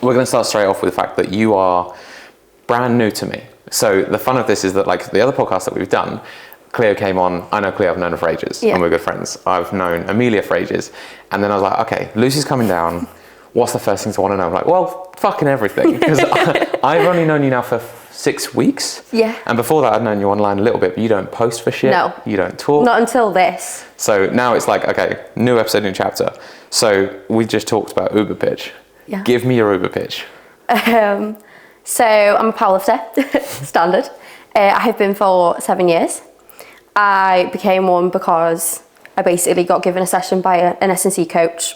we're going to start straight off with the fact that you are brand new to me. So the fun of this is that, like the other podcast that we've done, Cleo came on. I know Cleo, I've known her for ages, and we're good friends. I've known Amelia for ages. And then I was like, okay, Lucy's coming down. What's the first things I want to know? I'm like, well, fucking everything. Because I've only known you now for 6 weeks. Yeah. And before that, I'd known you online a little bit, but you don't post for shit. No. You don't talk. Not until this. So now it's like, okay, new episode, new chapter. So we just talked about Uber pitch. Yeah. Give me your Uber pitch. So I'm a powerlifter, standard. I have been for 7 years. I became one because I basically got given a session by an S&C coach,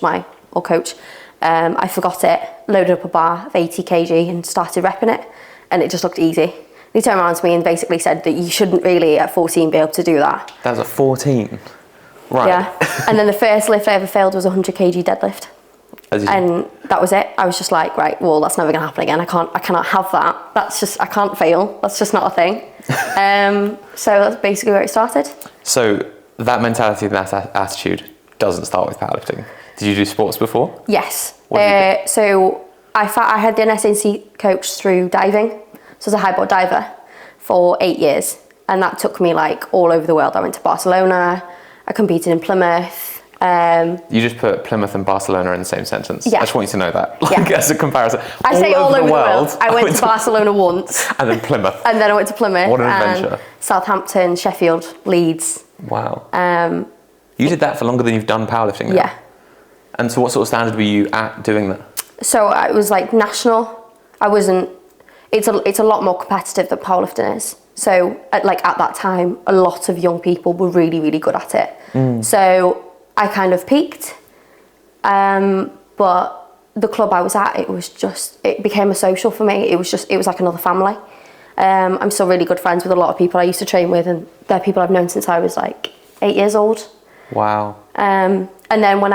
coach. I forgot it, loaded up a bar of 80 kg and started repping it, and it just looked easy. He turned around to me and basically said that you shouldn't really at 14 be able to do that. That was at 14? Right. Yeah. And then the first lift I ever failed was a 100 kg deadlift. And that was it. I was just like, right, well, that's never gonna happen again. I cannot have that. I can't fail. That's just not a thing. So that's basically where it started. So that mentality and that attitude doesn't start with powerlifting. Did you do sports before? Yes. What did you do? So I had an S&C coach through diving. So I was a high board diver for 8 years. And that took me like all over the world. I went to Barcelona. I competed in Plymouth. You just put Plymouth and Barcelona in the same sentence. Yeah. I just want you to know that, as a comparison. I say all over the world. I went to Barcelona once. And then Plymouth. And then I went to Plymouth. What an adventure. Southampton, Sheffield, Leeds. Wow. You did that for longer than you've done powerlifting now? Yeah. And so what sort of standard were you at doing that? So it was like national. It's a lot more competitive than powerlifting is. So at that time, a lot of young people were really, really good at it. So I kind of peaked, but the club I was at, it became a social for me. It was like another family. I'm still really good friends with a lot of people I used to train with, and they're people I've known since I was like 8 years old. Wow. And then when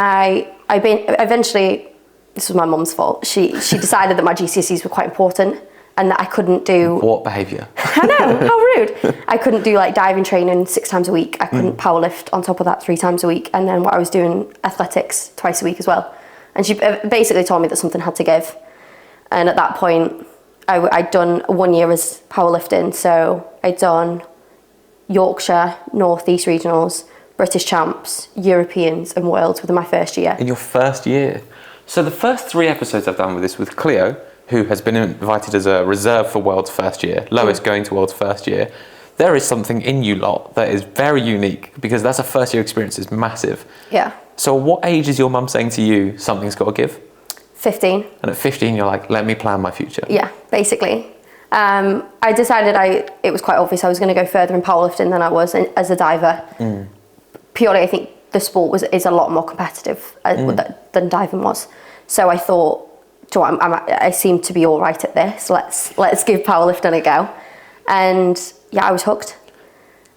eventually, this was my mum's fault. She decided that my GCSEs were quite important and that I couldn't do... What behaviour? I know, how rude. I couldn't do like diving training 6 times a week. I couldn't powerlift on top of that 3 times a week. And then I was doing athletics twice a week as well. And she basically told me that something had to give. And at that point, I'd done 1 year as powerlifting. So I'd done Yorkshire, North East Regionals, British Champs, Europeans and Worlds within my first year. In your first year? So the first 3 episodes I've done with this with Cleo, who has been invited as a reserve for World's first year, Lois going to World's first year, there is something in you lot that is very unique, because that's a first year experience, is massive. Yeah. So what age is your mum saying to you, something's got to give? 15. And at 15 you're like, let me plan my future. Yeah, basically. I decided it was quite obvious I was going to go further in powerlifting than I was as a diver. Purely, I think the sport is a lot more competitive than diving was. So I thought, I seem to be all right at this. Let's give powerlifting a go. And yeah, I was hooked.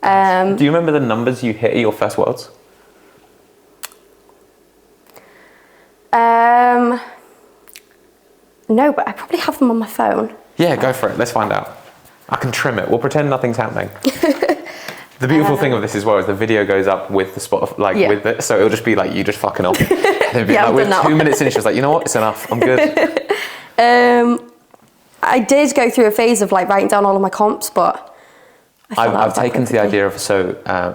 Do you remember the numbers you hit at your first Worlds? No, but I probably have them on my phone. Yeah, go for it. Let's find out. I can trim it. We'll pretend nothing's happening. The beautiful thing of this as well is the video goes up with the spot, with it, so it'll just be like you just fucking off. It'll be like, with 2 minutes in, she was like, you know what, it's enough, I'm good. I did go through a phase of like writing down all of my comps, but I've taken to the idea of,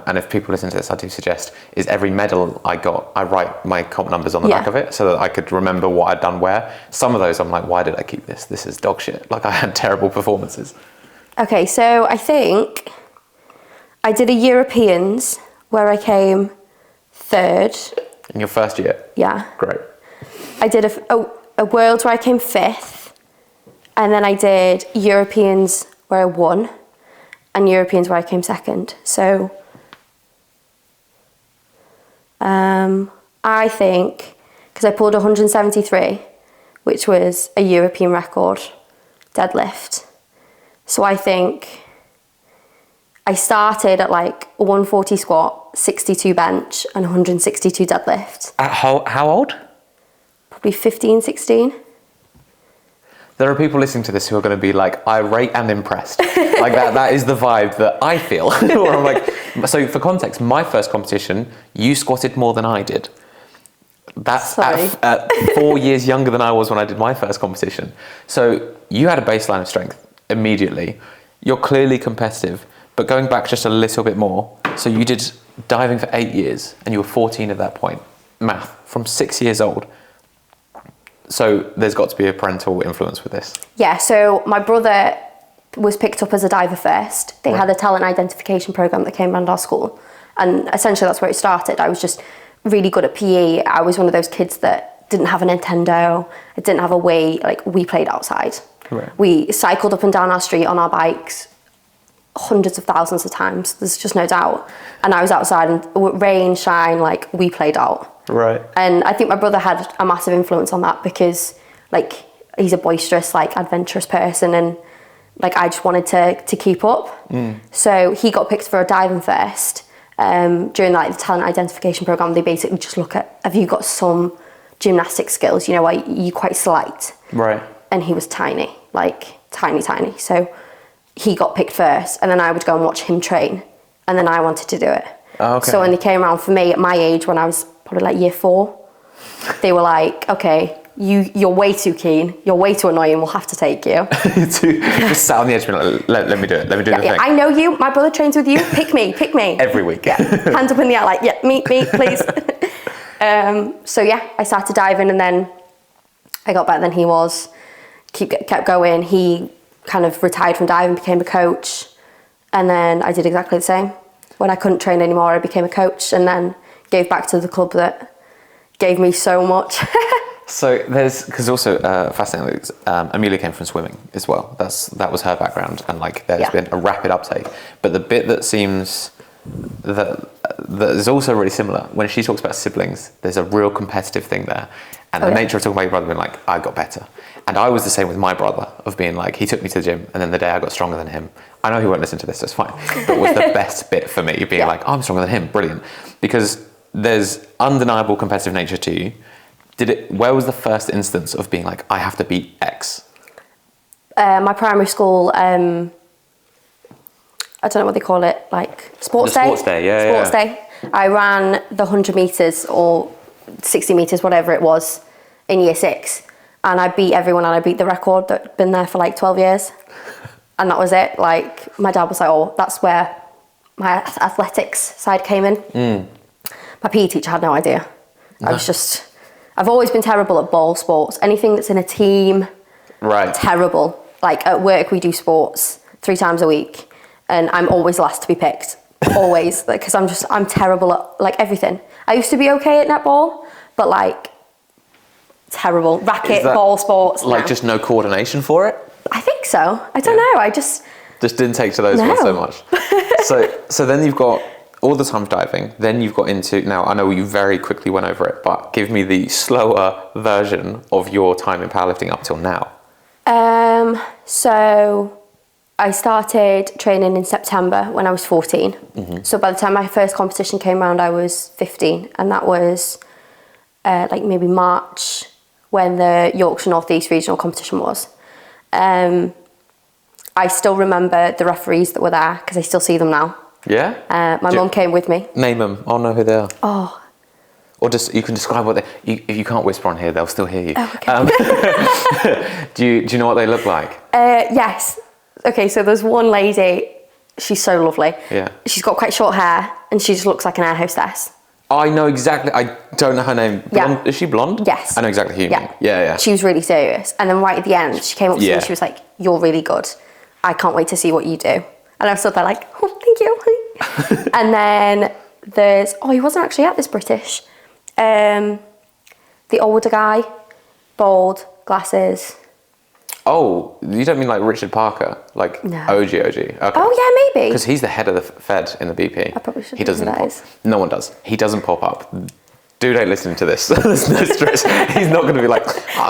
and if people listen to this, I do suggest, is every medal I got, I write my comp numbers on the back of it so that I could remember what I'd done where. Some of those I'm like, why did I keep this? This is dog shit. Like, I had terrible performances. Okay, so I think I did a Europeans where I came 3rd. In your first year? Yeah. Great. I did a Worlds where I came 5th, and then I did Europeans where I won, and Europeans where I came 2nd. So I think, because I pulled 173, which was a European record deadlift. So I think I started at like a 140 squat, 62 bench, and 162 deadlift. At how old? Probably 15, 16. There are people listening to this who are going to be like, irate and impressed. Like that is the vibe that I feel. Or I'm like, so for context, my first competition, you squatted more than I did. That's at 4 years younger than I was when I did my first competition. So you had a baseline of strength immediately. You're clearly competitive, but going back just a little bit more, so you did diving for 8 years and you were 14 at that point. Math, from 6 years old. So there's got to be a parental influence with this. Yeah, so my brother was picked up as a diver first. They had a talent identification program that came around our school. And essentially that's where it started. I was just really good at PE. I was one of those kids that didn't have a Nintendo. I didn't have a Wii. Like, we played outside. Right. We cycled up and down our street on our bikes hundreds of thousands of times. There's just no doubt. And I was outside, and rain, shine, like, we played out. Right. And I think my brother had a massive influence on that because, like, he's a boisterous, like, adventurous person, and, like, I just wanted to keep up. So he got picked for a diving first. During, like, the talent identification program, they basically just look at, have you got some gymnastic skills? You know, like, you're quite slight. Right. And he was tiny, like, tiny. So he got picked first, and then I would go and watch him train, and then I wanted to do it. Oh, okay. So when they came around for me at my age, when I was probably like year 4, they were like, okay, you're way too keen, you're way too annoying, we'll have to take you. Just sat on the edge, like, let me do it, let me do the thing. I know you, my brother trains with you, pick me. Every week. Yeah, hands up in the air, like, yeah, me, please. So yeah, I started diving, and then I got better than he was, kept going. He kind of retired from diving, became a coach, and then I did exactly the same. When I couldn't train anymore, I became a coach, and then gave back to the club that gave me so much. So because also fascinating, Amelia came from swimming as well. That was her background, and, like, there's been a rapid uptake. But the bit that seems that is also really similar, when she talks about siblings, there's a real competitive thing there. And the nature of talking about your brother being like, I got better. And I was the same with my brother, of being like, he took me to the gym, and then the day I got stronger than him. I know he won't listen to this, so it's fine. But it was the best bit for me, being like, oh, I'm stronger than him, brilliant. Because there's undeniable competitive nature to you. Where was the first instance of being like, I have to beat X? My primary school, I don't know what they call it, like sports day. Sports day, yeah. Sports day. I ran the 100 metres or 60 metres, whatever it was, in year 6. And I beat everyone, and I beat the record that'd been there for like 12 years. And that was it. Like, my dad was like, oh, that's where my athletics side came in. My PE teacher had no idea. No. I've always been terrible at ball sports. Anything that's in a team, right? Terrible. Like, at work, we do sports 3 times a week, and I'm always last to be picked. Always. Because I'm terrible at, like, everything. I used to be okay at netball, but, like, terrible. Racket, ball sports. Like, just no coordination for it? I think so. I don't know. I just didn't take to those ones so much. So then you've got all the time diving. Then you've got into, now I know you very quickly went over it, but give me the slower version of your time in powerlifting up till now. So I started training in September when I was 14. So by the time my first competition came around, I was 15, and that was like maybe March, when the Yorkshire North East regional competition was. I still remember the referees that were there, because I still see them now. Yeah? My mum came with me. Name them. I'll know who they are. Oh. Or just, you can describe what if you can't whisper on here, they'll still hear you. Oh, okay. Do you know what they look like? Yes. Okay, so there's one lady, she's so lovely. Yeah. She's got quite short hair, and she just looks like an air hostess. I know exactly, I don't know her name. Blonde, yeah. Is she blonde? Yes. I know exactly who you mean. Yeah. She was really serious. And then right at the end, she came up to me and she was like, you're really good. I can't wait to see what you do. And I was sort of like, oh, thank you. And then he wasn't actually at this British. The older guy, bald, glasses. Oh, you don't mean like Richard Parker? Like no. OG? Okay. Oh, yeah, maybe. Because he's the head of the Fed in the BP. I probably should He doesn't know who pop. that is. No one does. He doesn't pop up. Dude ain't listening to this. There's no stress. He's not going to be like,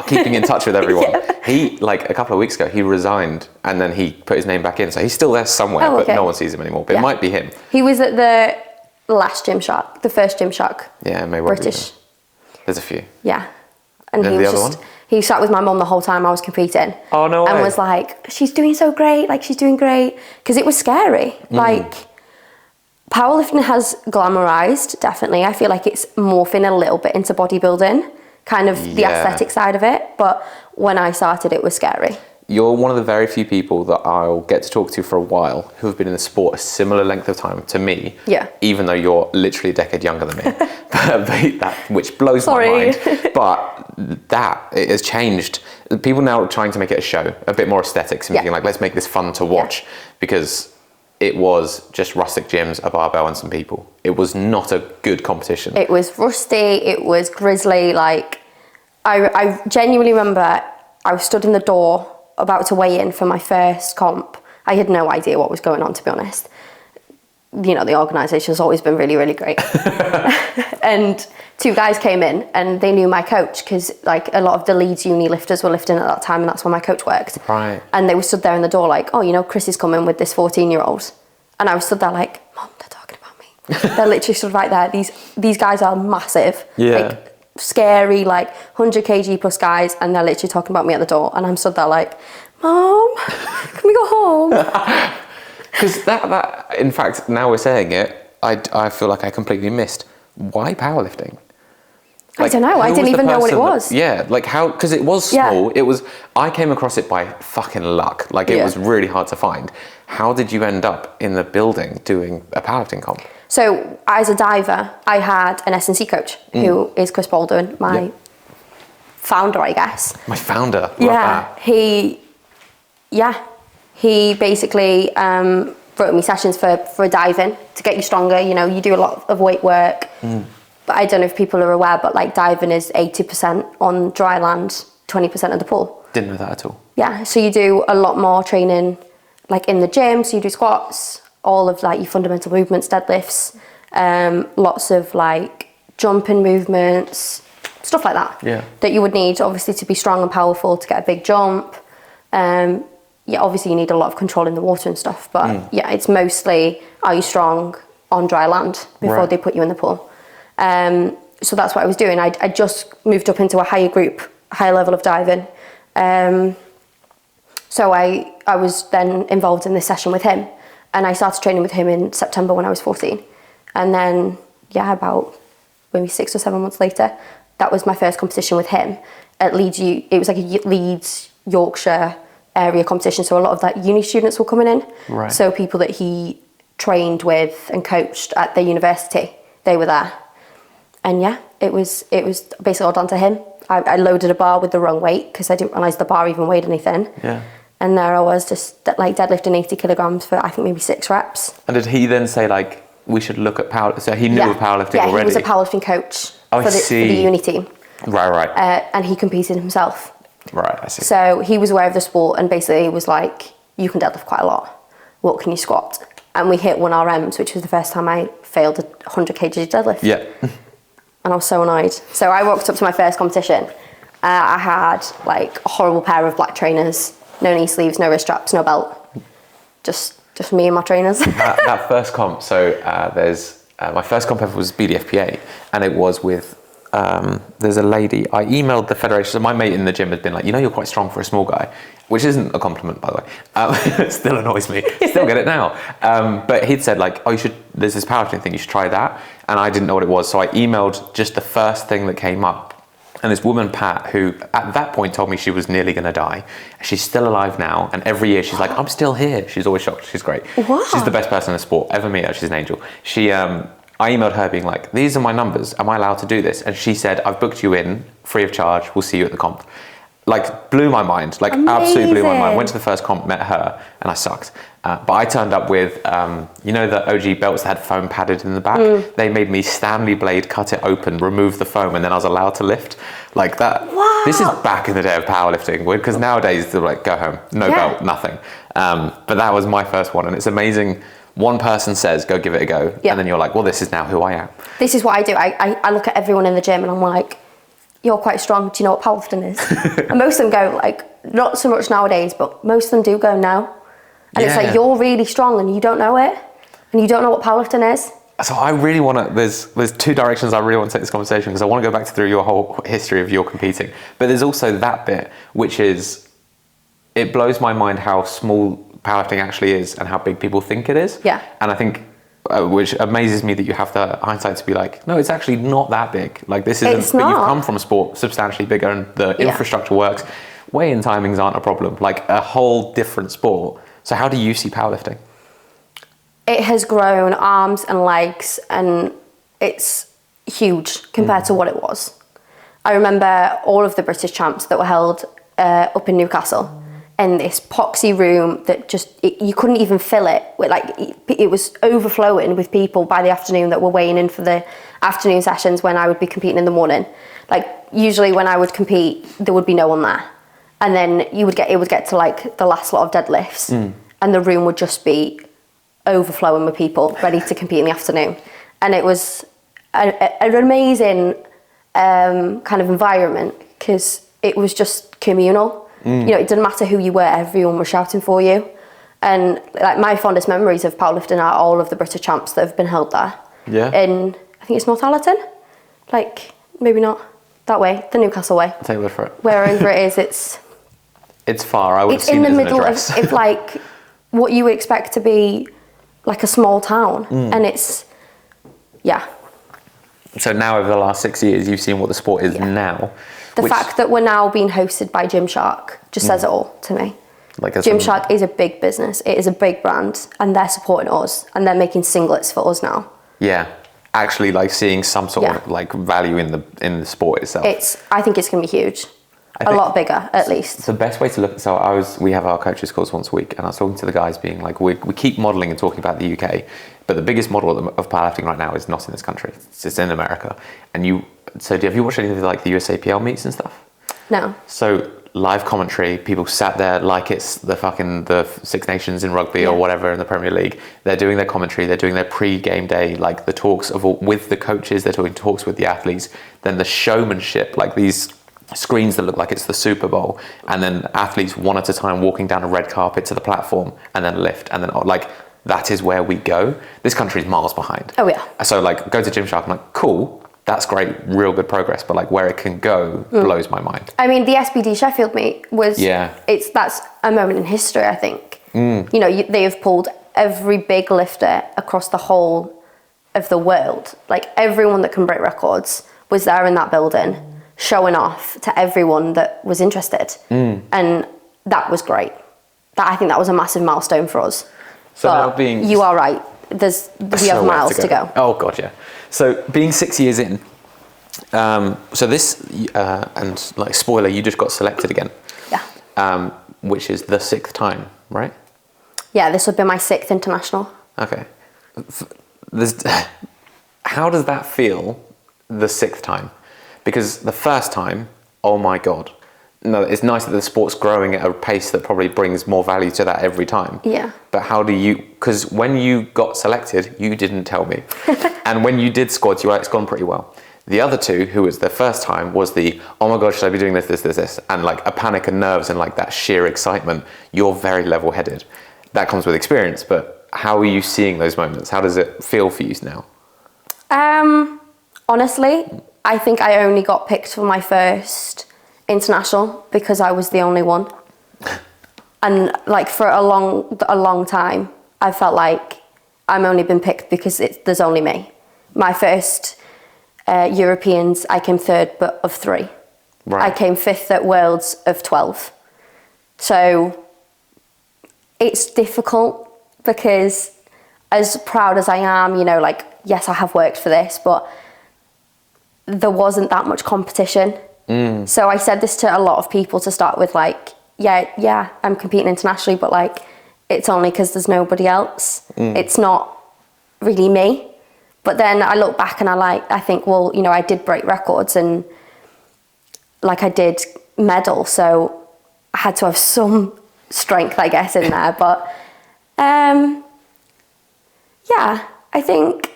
keeping in touch with everyone. Yeah. He, like a couple of weeks ago, he resigned and then he put his name back in. So he's still there somewhere, but no one sees him anymore. But it might be him. He was at the last Gymshark, the first Gymshark. Yeah, maybe well British. There's a few. Yeah. And then he was the other one? He sat with my mum the whole time I was competing. Oh, no way. And was like, she's doing so great. Like, she's doing great. Because it was scary. Like, Powerlifting has glamorized, definitely. I feel like it's morphing a little bit into bodybuilding, kind of the aesthetic side of it. But when I started, it was scary. You're one of the very few people that I'll get to talk to for a while who have been in the sport a similar length of time to me. Yeah. Even though you're literally a decade younger than me, which blows my mind. But it has changed. People now are trying to make it a show, a bit more aesthetics, and being like, let's make this fun to watch, because it was just rustic gyms, a barbell, and some people. It was not a good competition. It was rusty. It was grisly. Like, I genuinely remember I was stood in the door about to weigh in for my first comp. I had no idea what was going on, to be honest. You know, the organisation has always been really, really great. And two guys came in and they knew my coach, because like a lot of the Leeds uni lifters were lifting at that time, and that's where my coach worked. Right. And they were stood there in the door like, oh, you know, Chris is coming with this 14-year-old. And I was stood there like, Mom, they're talking about me. They're literally stood right there. These guys are massive. Yeah. Like, scary, like 100 kg plus guys, and they're literally talking about me at the door, and I'm stood there like, Mom, can we go home? Because that, in fact, now we're saying it, I feel like I completely missed. Why powerlifting? Like, I don't know. I didn't even know what it was. Like how, because it was small. It was, I came across it by fucking luck. Like it was really hard to find. How did you end up in the building doing a powerlifting comp? So as a diver, I had an S&C coach who is Chris Baldwin, my founder, I guess. My founder. Love that. He basically wrote me sessions for diving to get you stronger. You know, you do a lot of weight work. But I don't know if people are aware, but like diving is 80% on dry land, 20% of the pool. Didn't know that at all. Yeah, so you do a lot more training like in the gym. So you do squats, all of like your fundamental movements, deadlifts, lots of like jumping movements, stuff like that. Yeah. That you would need obviously to be strong and powerful to get a big jump. Obviously you need a lot of control in the water and stuff, but it's mostly, are you strong on dry land before they put you in the pool? So that's what I was doing. I just moved up into a higher level of diving. So I was then involved in this session with him, and I started training with him in September when I was 14. And then, about maybe 6 or 7 months later, that was my first competition with him at Leeds. It was like a Leeds, Yorkshire area competition. So a lot of like uni students were coming in. Right. So people that he trained with and coached at the university, they were there. And it was basically all down to him. I loaded a bar with the wrong weight because I didn't realise the bar even weighed anything. Yeah. And there I was just like deadlifting 80 kilograms for I think maybe 6 reps. And did he then say like, we should look at power? So he knew of powerlifting already? Yeah, he was a powerlifting coach for the uni team. Right. And he competed himself. Right, I see. So he was aware of the sport and basically was like, you can deadlift quite a lot. What can you squat? And we hit 1 RMs, which was the first time I failed a 100 kg deadlift. Yeah. And I was so annoyed. So I walked up to my first competition. I had like a horrible pair of black trainers, no knee sleeves, no wrist straps, no belt. Just me and my trainers. that first comp, so there's, my first comp ever was BDFPA, and it was with, there's a lady, I emailed the federation, so my mate in the gym had been like, you're quite strong for a small guy, which isn't a compliment, by the way. It still annoys me, still get it now. But he'd said like, there's this powerlifting thing, you should try that. And I didn't know what it was, so I emailed just the first thing that came up. And this woman, Pat, who at that point told me she was nearly going to die. She's still alive now, and every year she's like, I'm still here. She's always shocked. She's great. Wow. She's the best person in the sport. Ever meet her, she's an angel. I emailed her being like, these are my numbers. Am I allowed to do this? And she said, I've booked you in, free of charge. We'll see you at the comp. Like, blew my mind. Like, amazing. Absolutely blew my mind. Went to the first comp, met her, and I sucked. But I turned up with, the OG belts that had foam padded in the back? They made me Stanley blade, cut it open, remove the foam, and then I was allowed to lift. Like that. Wow. This is back in the day of powerlifting, because nowadays they're like, go home, no belt, nothing. But that was my first one, and it's amazing. One person says, go give it a go, and then you're like, well, this is now who I am. This is what I do. I look at everyone in the gym and I'm like, you're quite strong. Do you know what powerlifting is? And most of them go like, not so much nowadays, but most of them do go now. And it's like, you're really strong and you don't know it. And you don't know what powerlifting is. So I really want to, there's 2 directions I really want to take this conversation, because I want to go back through your whole history of your competing. But there's also that bit, which is, it blows my mind how small powerlifting actually is and how big people think it is. Yeah. And I think which amazes me that you have the hindsight to be like, no, it's actually not that big. Like this isn't, It's but not. you've come from a sport substantially bigger and the infrastructure works. Weigh-in timings aren't a problem. Like a whole different sport. So how do you see powerlifting? It has grown arms and legs, and it's huge compared to what it was. I remember all of the British champs that were held up in Newcastle in this poxy room that just, you couldn't even fill it. It was overflowing with people by the afternoon that were weighing in for the afternoon sessions when I would be competing in the morning. Like usually when I would compete, there would be no one there. And then it would get to like the last lot of deadlifts and the room would just be overflowing with people ready to compete in the afternoon. And it was an amazing kind of environment because it was just communal. You know, it didn't matter who you were, everyone was shouting for you. And like my fondest memories of powerlifting are all of the British champs that have been held there. Yeah. In, I think it's Northallerton? Like, maybe not that way, the Newcastle way. I'll take your word for it. Wherever it is, it's far. I would have it's seen in it the as an middle address. of like what you would expect to be like a small town. And it's, So now over the last 6 years, you've seen what the sport is now. The fact that we're now being hosted by Gymshark just says it all to me. Like Gymshark is a big business. It is a big brand, and they're supporting us, and they're making singlets for us now. Yeah, actually, like seeing some sort of like value in the sport itself. I think it's going to be huge. A lot bigger, at least. The best way to look. So we have our coaches calls once a week, and I was talking to the guys, being like, we keep modelling and talking about the UK, but the biggest model of powerlifting right now is not in this country. It's in America. And have you watched any of like the USAPL meets and stuff? No. So live commentary, people sat there like it's the Six Nations in rugby or whatever in the Premier League. They're doing their commentary, they're doing their pre-game day, like the talks with the coaches, they're doing talks with the athletes, then the showmanship, like these screens that look like it's the Super Bowl, and then athletes one at a time walking down a red carpet to the platform and then lift, and then like that is where we go. This country's miles behind. Oh yeah. So like go to Gymshark, I'm like, cool, that's great, real good progress, but like where it can go blows my mind. I mean, the SBD Sheffield meet was, that's a moment in history, I think. You know, they have pulled every big lifter across the whole of the world. Like everyone that can break records was there in that building, showing off to everyone that was interested. And that was great. I think that was a massive milestone for us. So but now you are right. We have miles to go. Oh god, yeah. So being 6 years in, so this and like spoiler, you just got selected again. Yeah. Which is the 6th time, right? Yeah, this would be my 6th international. Okay. How does that feel, the 6th time? Because the first time, oh my god. No, it's nice that the sport's growing at a pace that probably brings more value to that every time. Yeah. But how do you, because when you got selected, you didn't tell me. And when you did squads, you were like, it's gone pretty well. The other two, who was the first time, was oh my god, should I be doing this? And like a panic and nerves and like that sheer excitement. You're very level-headed. That comes with experience, but how are you seeing those moments? How does it feel for you now? Honestly, I think I only got picked for my first international because I was the only one. And like for a long time, I felt like I'm only been picked because there's only me. My first Europeans, I came 3rd but of 3. Right. I came 5th at Worlds of 12. So it's difficult because as proud as I am, you know, like, yes, I have worked for this, but there wasn't that much competition. So I said this to a lot of people to start with, like, yeah, I'm competing internationally, but like, it's only because there's nobody else. It's not really me. But then I look back and I think, well, you know, I did break records and like I did medal, so I had to have some strength, I guess, in there. But yeah, I think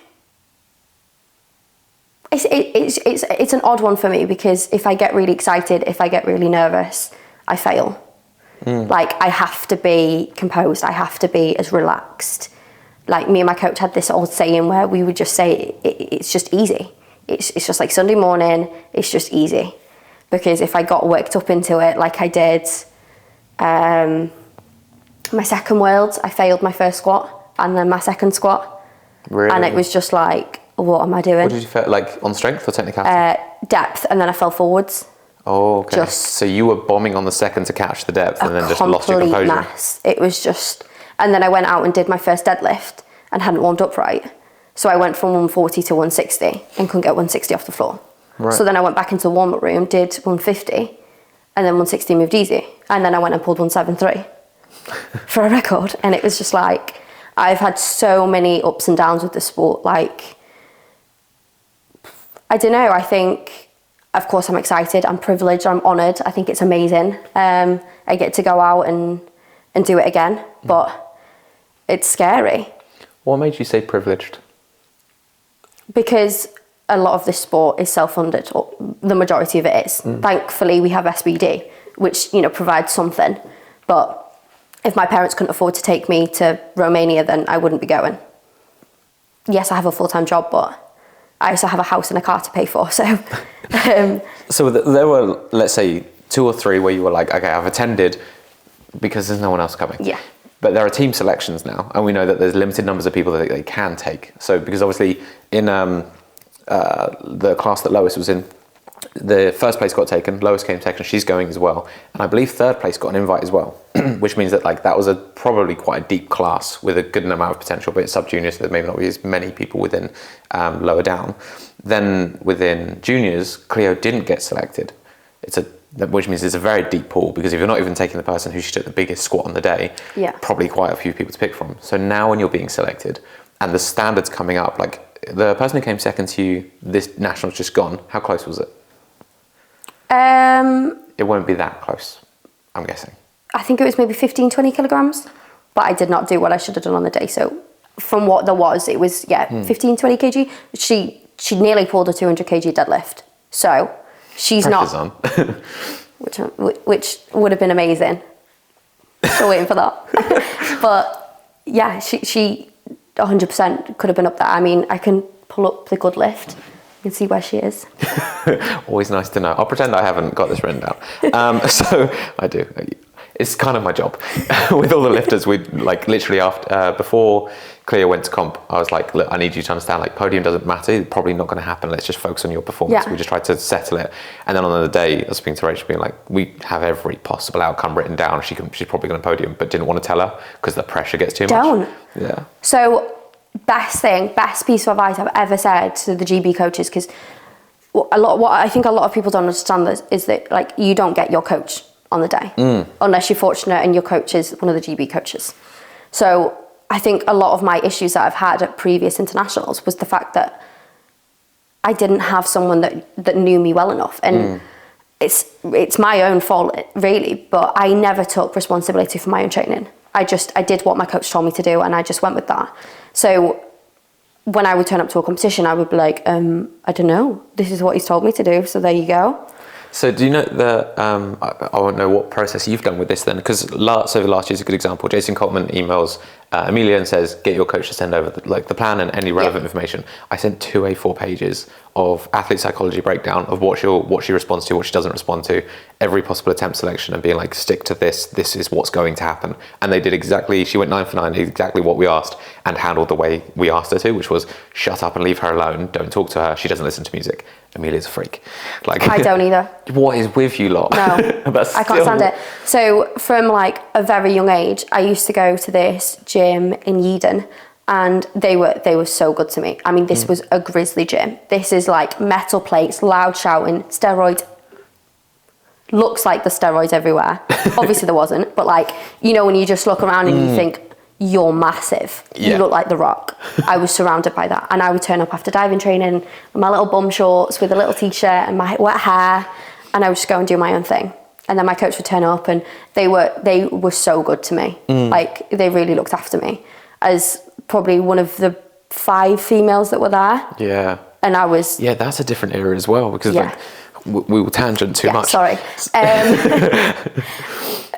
it's an odd one for me because if I get really excited, if I get really nervous, I fail. Like I have to be composed. I have to be as relaxed. Like me and my coach had this old saying where we would just say it's just easy. It's just like Sunday morning. It's just easy, because if I got worked up into it like I did, my second Worlds, I failed my first squat and then my second squat. Really? And it was just like, what am I doing? What did you feel like on strength or technicality? Depth, and then I fell forwards. Oh, okay. So you were bombing on the second to catch the depth and then just lost your composure. Mess. It was just, and then I went out and did my first deadlift and hadn't warmed up right. So I went from 140 to 160 and couldn't get 160 off the floor. Right. So then I went back into the warm-up room, did 150, and then 160 moved easy. And then I went and pulled 173 for a record. And it was just like, I've had so many ups and downs with the sport. Like, I don't know, I think, of course I'm excited, I'm privileged, I'm honoured, I think it's amazing. I get to go out and do it again, but it's scary. What made you say privileged? Because a lot of this sport is self-funded, or the majority of it is. Thankfully, we have SBD, which, you know, provides something. But if my parents couldn't afford to take me to Romania, then I wouldn't be going. Yes, I have a full-time job, but I also have a house and a car to pay for, so... So there were, let's say, 2 or 3 where you were like, okay, I've attended because there's no one else coming. Yeah. But there are team selections now, and we know that there's limited numbers of people that they can take. So because obviously in the class that Lois was in, the first place got taken, Lois came second, she's going as well. And I believe third place got an invite as well, which means that like that was probably quite a deep class with a good amount of potential, but it's sub-junior, so there may not be as many people within lower down. Then within juniors, Cleo didn't get selected. Which means it's a very deep pool, because if you're not even taking the person who should at the biggest squat on the day, probably quite a few people to pick from. So now when you're being selected and the standards coming up, like the person who came second to you, this national's just gone, how close was it? It won't be that close, I'm guessing. I think it was maybe 15, 20 kilograms, but I did not do what I should have done on the day. So from what there was, it was, 15, 20 kg. She nearly pulled a 200 kg deadlift. So she's Pressure's not... on. which would have been amazing. Still waiting for that. But yeah, she 100% could have been up there. I mean, I can pull up the good lift. You can see where she is. Always nice to know. I'll pretend I haven't got this written down. So I do. It's kind of my job. With all the lifters, we like literally before Cleo went to comp, I was like, look, I need you to understand, like, podium doesn't matter. It's probably not going to happen. Let's just focus on your performance. We just tried to settle it. And then on the day, I was speaking to Rachel, being like, we have every possible outcome written down. She's probably going to podium, but didn't want to tell her because the pressure gets too much. Don't. Yeah. So best piece of advice I've ever said to the GB coaches, because what I think a lot of people don't understand is that, like, you don't get your coach on the day unless you're fortunate and your coach is one of the GB coaches. So I think a lot of my issues that I've had at previous internationals was the fact that I didn't have someone that knew me well enough, and it's my own fault really, but I never took responsibility for my own training. I did what my coach told me to do, and I just went with that. So when I would turn up to a competition, I would be like, I don't know, this is what he's told me to do, so there you go. So do you know that, I won't know what process you've done with this then, because last year's a good example. Jason Coltman emails Amelia and says, get your coach to send over the plan and any relevant information. I sent 2 A4 pages of athlete psychology breakdown of what she responds to, what she doesn't respond to, every possible attempt selection, and being like, stick to this is what's going to happen. And they did exactly, she went 9 for 9, exactly what we asked, and handled the way we asked her to, which was shut up and leave her alone, don't talk to her, she doesn't listen to music. Amelia's a freak. Like, I don't either. What is with you lot? No, I can't stand it. So from like a very young age, I used to go to this gym in Yeadon, and they were so good to me. I mean, this was a grizzly gym. This is like metal plates, loud shouting, steroids. Looks like the steroids everywhere. Obviously there wasn't, but like, you know, when you just look around and you think, you're massive. You look like The Rock. I was surrounded by that. And I would turn up after diving training with my little bum shorts with a little t-shirt and my wet hair, and I would just go and do my own thing. And then my coach would turn up, and they were so good to me. Like, they really looked after me as probably one of the 5 females that were there. Yeah. And I was... Yeah, that's a different era as well, because like, we will tangent too much. Sorry.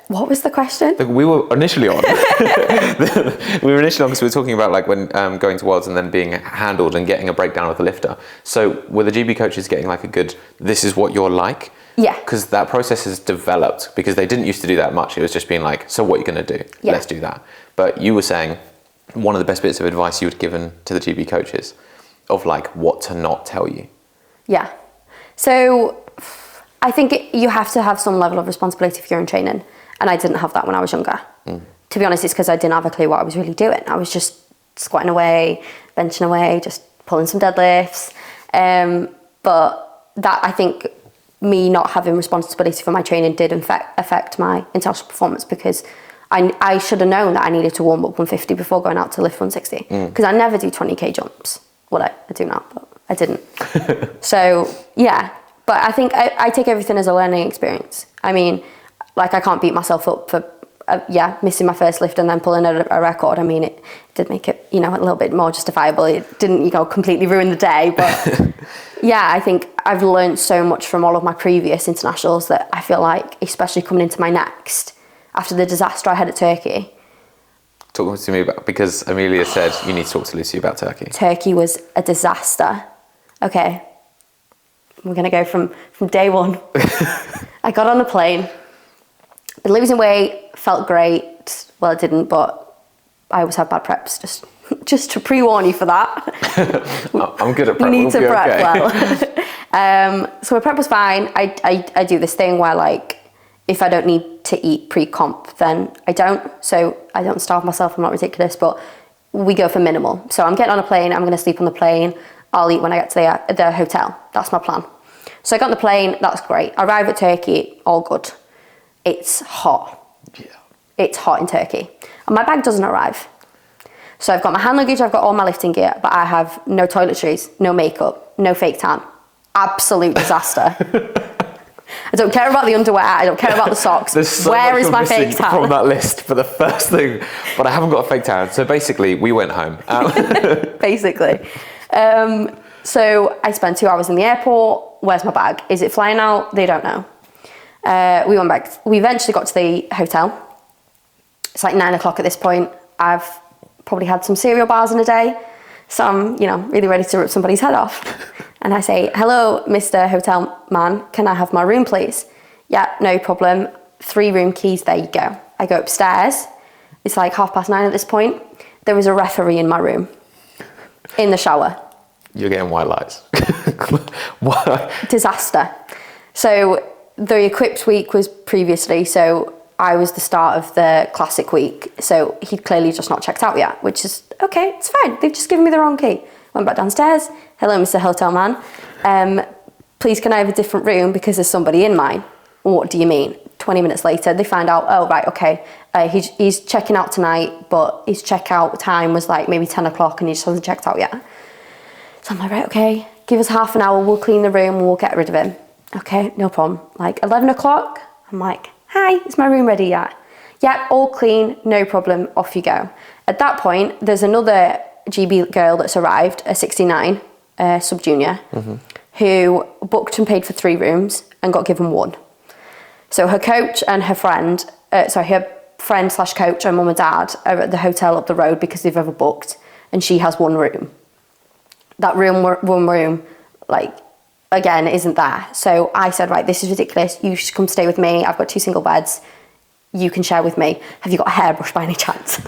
What was the question? We were initially on. Because we were talking about like when going to Worlds and then being handled and getting a breakdown of the lifter. So were the GB coaches getting like a good, this is what you're like? Yeah. Because that process has developed, because they didn't used to do that much. It was just being like, so what are you going to do? Let's do that. But you were saying, one of the best bits of advice you would given to the GB coaches of like what to not tell you? Yeah. So I think you have to have some level of responsibility for your own training. And I didn't have that when I was younger. To be honest, it's because I didn't have a clue what I was really doing. I was just squatting away, benching away, just pulling some deadlifts. But that, I think, me not having responsibility for my training did affect my international performance, because I should have known that I needed to warm up 150 before going out to lift 160. Because I never do 20k jumps. Well, I do now, but I didn't. So, yeah. But I think I take everything as a learning experience. I mean, like, I can't beat myself up for, missing my first lift and then pulling a record. I mean, it did make it, a little bit more justifiable. It didn't, completely ruin the day. But yeah, I think I've learned so much from all of my previous internationals that I feel like, especially coming into my next, after the disaster I had at Turkey. Talk to me about, because Amelia said you need to talk to Lucy about Turkey. Turkey was a disaster. Okay. We're going to go from day one. I got on the plane. Been losing weight, felt great. Well, it didn't, but I always have bad preps, just to pre-warn you for that. I'm good at prep. We need to prep well. So my prep was fine. I do this thing where, like, if I don't need to eat pre-comp, then I don't. So I don't starve myself, I'm not ridiculous, but we go for minimal. So I'm getting on a plane, I'm going to sleep on the plane. I'll eat when I get to the hotel. That's my plan. So I got on the plane, that's great. I arrive at Turkey, all good. It's hot. Yeah. It's hot in Turkey. And my bag doesn't arrive. So I've got my hand luggage, I've got all my lifting gear, but I have no toiletries, no makeup, no fake tan. Absolute disaster. I don't care about the underwear, I don't care about the socks. Where is my fake tan? From that list for the first thing, but I haven't got a fake tan. So basically, we went home. Basically. So I spent 2 hours in the airport. Where's my bag? Is it flying out? They don't know. We went back. We eventually got to the hotel. It's like 9 o'clock at this point. I've probably had some cereal bars in a day. So I'm, really ready to rip somebody's head off. And I say, hello, Mr. Hotel Man, can I have my room, please? Yeah, no problem. 3 room keys, there you go. I go upstairs. It's like 9:30 at this point. There was a referee in my room, in the shower. You're getting white lights. What? Disaster. So the equipped week was previously, so I was the start of the classic week. So he'd clearly just not checked out yet, which is okay, it's fine. They've just given me the wrong key. Went back downstairs. Hello, Mr. Hotel Man. Please, can I have a different room because there's somebody in mine? What do you mean? 20 minutes later, they find out, oh, right, okay. He's checking out tonight, but his checkout time was like maybe 10 o'clock and he just hasn't checked out yet. So I'm like, right, okay, give us half an hour, we'll clean the room and we'll get rid of him. Okay, no problem. Like 11 o'clock, I'm like, hi, is my room ready yet? Yeah, all clean, no problem, off you go. At that point, there's another GB girl that's arrived, a 69, sub-junior, who booked and paid for 3 rooms and got given 1. So her coach and her friend, her friend/coach and mum and dad are at the hotel up the road because they've overbooked, and she has 1 room. That one room, like, again, isn't there. So I said, right, this is ridiculous. You should come stay with me. I've got 2 single beds. You can share with me. Have you got a hairbrush by any chance?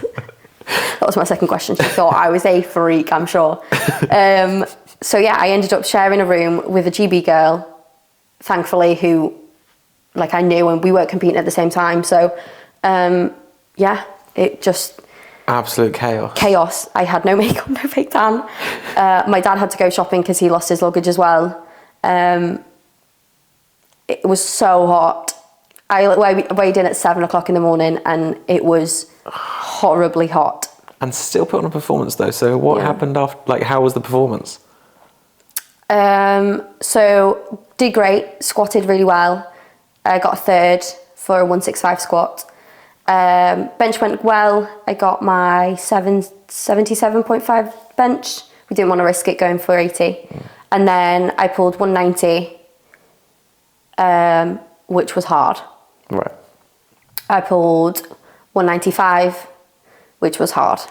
That was my second question. She thought I was a freak, I'm sure. So yeah, I ended up sharing a room with a GB girl, thankfully, who, like, I knew, and we weren't competing at the same time. So yeah, it just... Absolute chaos. Chaos. I had no makeup, no fake tan. My dad had to go shopping because he lost his luggage as well. It was so hot. I weighed in at 7 o'clock in the morning and it was horribly hot. And still put on a performance though. So what happened after, like, how was the performance? So did great, squatted really well. I got a 3rd for a 165 squat. Bench went well. I got my 77.5 bench. We didn't want to risk it going for 80. And then I pulled 190, which was hard. Right. I pulled 195, which was hard.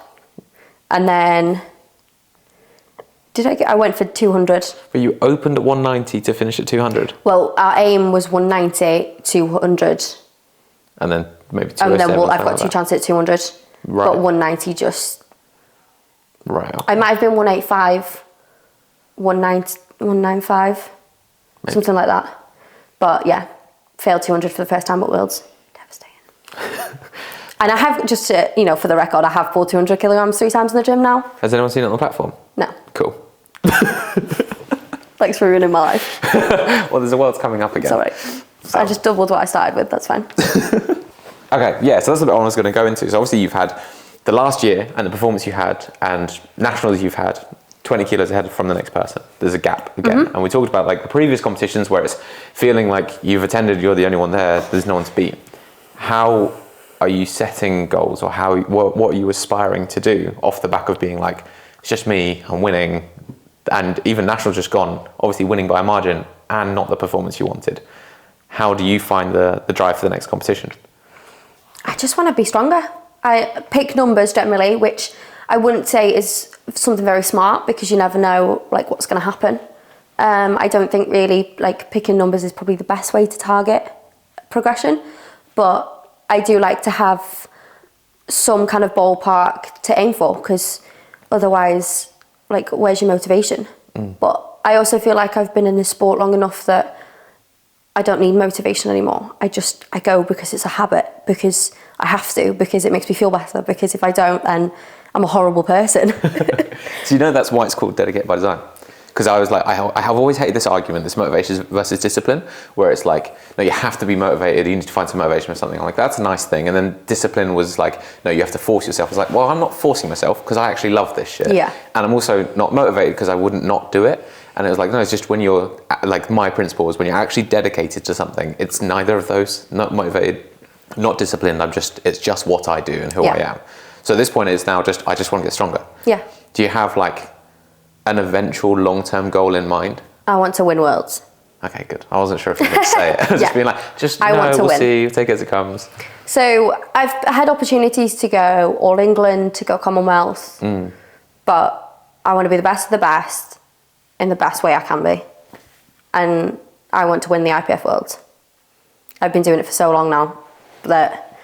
And then I went for 200. But you opened at 190 to finish at 200? Well, our aim was 190, 200. And then maybe 207. And then I've got 2 chances at 200. Right. But 190 just Right. Okay. I might have been 185, 195, maybe. Something like that. But yeah, failed 200 for the first time at Worlds. Devastating. And I have, just to, for the record, I have pulled 200 kilograms 3 times in the gym now. Has anyone seen it on the platform? No. Cool. Thanks for ruining my life. Well, there's a Worlds coming up again. It's all right. So. I just doubled what I started with, that's fine. Okay, yeah, so that's a bit I was going to go into. So obviously you've had the last year and the performance you had and nationals you've had 20 kilos ahead from the next person. There's a gap again. And we talked about like the previous competitions where it's feeling like you've attended, you're the only one there, there's no one to beat. How are you setting goals, or what are you aspiring to do off the back of being like, it's just me, I'm winning, and even nationals just gone, obviously winning by a margin and not the performance you wanted. How do you find the drive for the next competition? I just want to be stronger. I pick numbers generally, which I wouldn't say is something very smart, because you never know like what's going to happen. I don't think really like picking numbers is probably the best way to target progression, but I do like to have some kind of ballpark to aim for, because otherwise, like, where's your motivation? But I also feel like I've been in this sport long enough that I don't need motivation anymore. I go because it's a habit, because I have to, because it makes me feel better, because if I don't, then I'm a horrible person. So that's why it's called Dedicated by Design. Because I was like, I have always hated this argument, this motivation versus discipline, where it's like, no, you have to be motivated, you need to find some motivation for something. I'm like, that's a nice thing. And then discipline was like, no, you have to force yourself. I was like, well, I'm not forcing myself because I actually love this shit. Yeah. And I'm also not motivated because I wouldn't not do it. And it was like, no, it's just when you're, like my principle was when you're actually dedicated to something, it's neither of those, not motivated, not disciplined, it's just what I do and who I am. So at this point it's now I just want to get stronger. Yeah. Do you have like an eventual long-term goal in mind? I want to win Worlds. Okay, good. I wasn't sure if you could say it. Just being like, we'll see, take it as it comes. So I've had opportunities to go All England, to go Commonwealth, but I want to be the best of the best in the best way I can be. And I want to win the IPF Worlds. I've been doing it for so long now that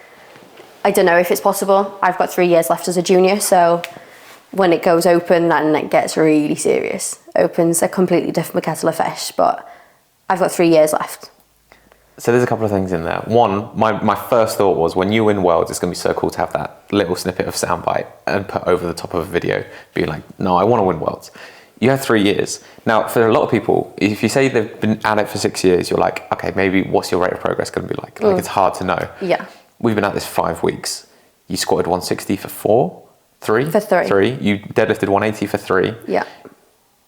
I don't know if it's possible. I've got 3 years left as a junior, so when it goes open, then it gets really serious. Open's a completely different kettle of fish, but I've got 3 years left. So there's a couple of things in there. One, my first thought was when you win Worlds, it's going to be so cool to have that little snippet of soundbite and put over the top of a video, being like, no, I want to win Worlds. You had 3 years. Now, for a lot of people, if you say they've been at it for 6 years, you're like, okay, maybe what's your rate of progress going to be like? Like, it's hard to know. Yeah. We've been at this 5 weeks. You squatted 160 for 4? 3? For 3. 3. You deadlifted 180 for 3. Yeah.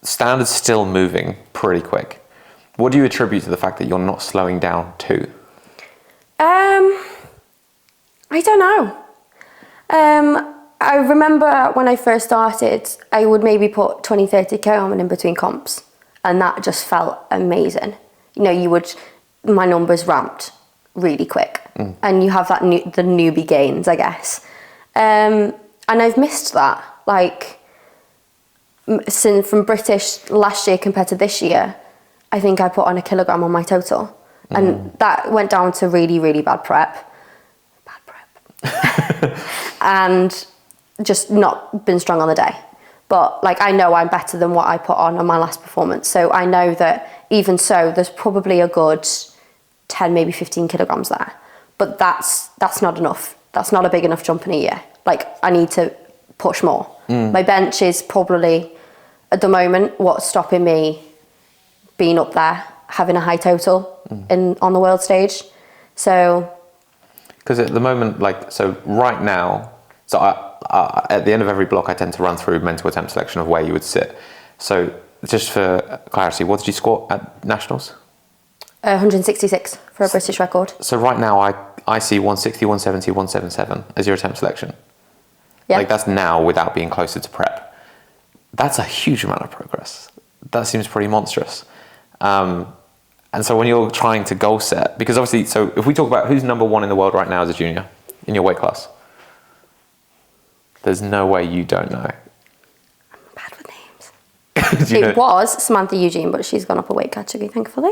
Standard's still moving pretty quick. What do you attribute to the fact that you're not slowing down to? I don't know. I remember when I first started, I would maybe put 20, 30 km in between comps, and that just felt amazing. My numbers ramped really quick, and you have the newbie gains, I guess. And I've missed that. Like, since from British last year compared to this year, I think I put on 1 kilogram on my total. And that went down to really, really bad prep. And just not been strong on the day. But like, I know I'm better than what I put on my last performance. So I know that even so, there's probably a good 10, maybe 15 kilograms there. But that's not enough. That's not a big enough jump in a year. Like, I need to push more. My bench is probably, at the moment, what's stopping me being up there, having a high total on the world stage. So, because at the moment, like, so right now, so I, at the end of every block, I tend to run through mental attempt selection of where you would sit. So just for clarity, what did you score at nationals? 166 for a British record. So right now, I see 160, 170, 177 as your attempt selection. Yeah. Like, that's now without being closer to prep. That's a huge amount of progress. That seems pretty monstrous. And so when you're trying to goal set, because obviously, so if we talk about who's number 1 in the world right now as a junior in your weight class, there's no way you don't know. I'm bad with names. It was Samantha Eugene, but she's gone up a weight category, thankfully.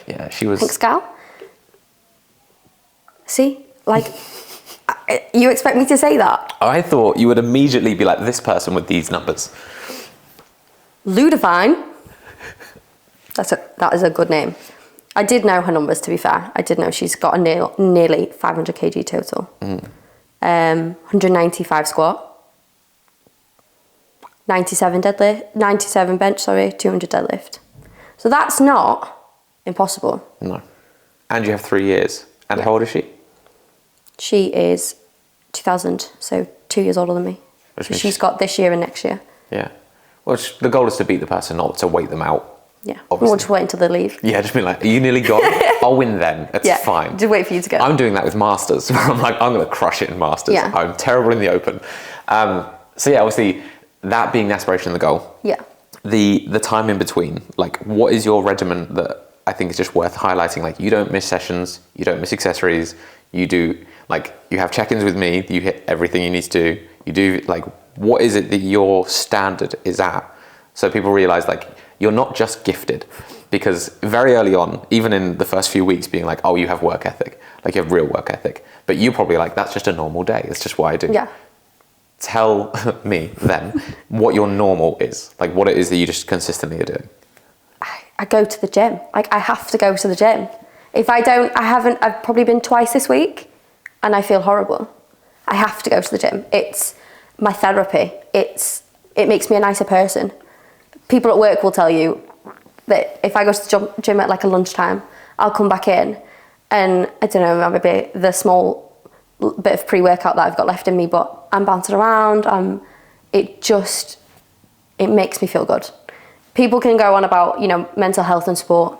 Yeah, she was. Thanks, Gal. See, like, You expect me to say that? I thought you would immediately be like, this person with these numbers. Ludivine. That is a good name. I did know her numbers, to be fair. I did know she's got a nearly 500 kg total. 195 squat. 97 bench, 200 deadlift. So that's not impossible. No. And you have 3 years. And how old is she? She is 2000, so 2 years older than me. So she's got this year and next year. Yeah. Well, the goal is to beat the person, not to wait them out. Yeah. Obviously. We'll just wait until they leave. Yeah, just be like, are you nearly gone? I'll win then. It's fine. Just wait for you to go. I'm doing that with Masters. I'm like, I'm going to crush it in Masters. Yeah. I'm terrible in the Open. So yeah, obviously, that being the aspiration and the goal. Yeah. The time in between, like, what is your regimen that I think is just worth highlighting? Like, you don't miss sessions, you don't miss accessories, you do, like, you have check-ins with me, you hit everything you need to do, you do, like, what is it that your standard is at? So people realize, like, you're not just gifted. Because very early on, even in the first few weeks, being like, oh, you have work ethic, like you have real work ethic. But you probably like, that's just a normal day. It's just what I do. Yeah. Tell me then what your normal is, like what it is that you just consistently are doing. I go to the gym. Like, I have to go to the gym. If I don't, I've probably been twice this week and I feel horrible. I have to go to the gym. It's my therapy. It makes me a nicer person. People at work will tell you that if I go to the gym at like a lunchtime, I'll come back in and I don't know, maybe the small bit of pre-workout that I've got left in me, but I'm bouncing around. It makes me feel good. People can go on about, mental health and sport.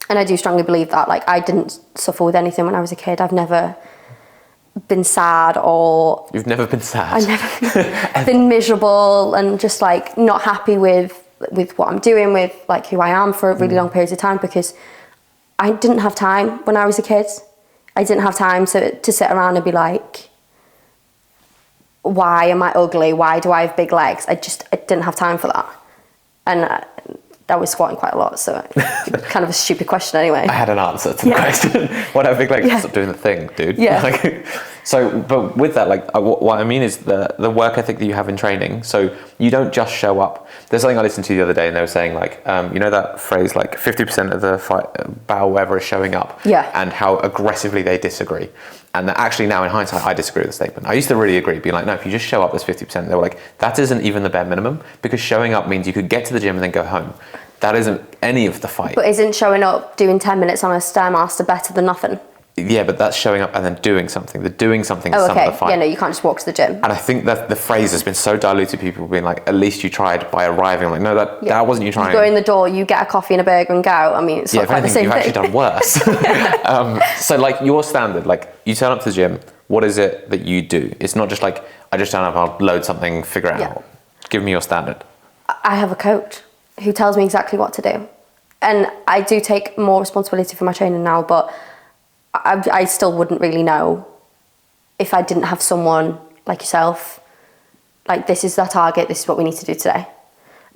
And I do strongly believe that. Like, I didn't suffer with anything when I was a kid. I've never been sad or... You've never been sad? I've never been miserable and just like not happy with what I'm doing, with like who I am for really long periods of time, because I didn't have time when I was a kid. I didn't have time to sit around and be like, why am I ugly? Why do I have big legs? I didn't have time for that. And I was squatting quite a lot, so kind of a stupid question anyway. I had an answer to the question. What have big legs? Stop doing the thing, dude. Yeah. But with that, like, what I mean is the work ethic that you have in training. So you don't just show up. There's something I listened to the other day, and they were saying, like, that phrase, like, 50% of the battle ever is showing up. Yeah. And how aggressively they disagree. And that actually now in hindsight, I disagree with the statement. I used to really agree, being like, no, if you just show up, there's 50%. They were like, that isn't even the bare minimum, because showing up means you could get to the gym and then go home. That isn't any of the fight. But isn't showing up, doing 10 minutes on a Stairmaster better than nothing? Yeah, but that's showing up and then doing something. The doing something is some of the fight. Yeah, no, you can't just walk to the gym. And I think that the phrase has been so diluted, people being like, at least you tried by arriving. Like, no, that wasn't you trying. You go in the door, you get a coffee and a burger and go. I mean, it's not quite the same you've thing. actually done worse. So like your standard, like you turn up to the gym, what is it that you do? It's not just like, I just turn up, I'll load something, figure it out. Give me your standard. I have a coach who tells me exactly what to do. And I do take more responsibility for my training now, but I still wouldn't really know if I didn't have someone like yourself, like, this is the target, this is what we need to do today.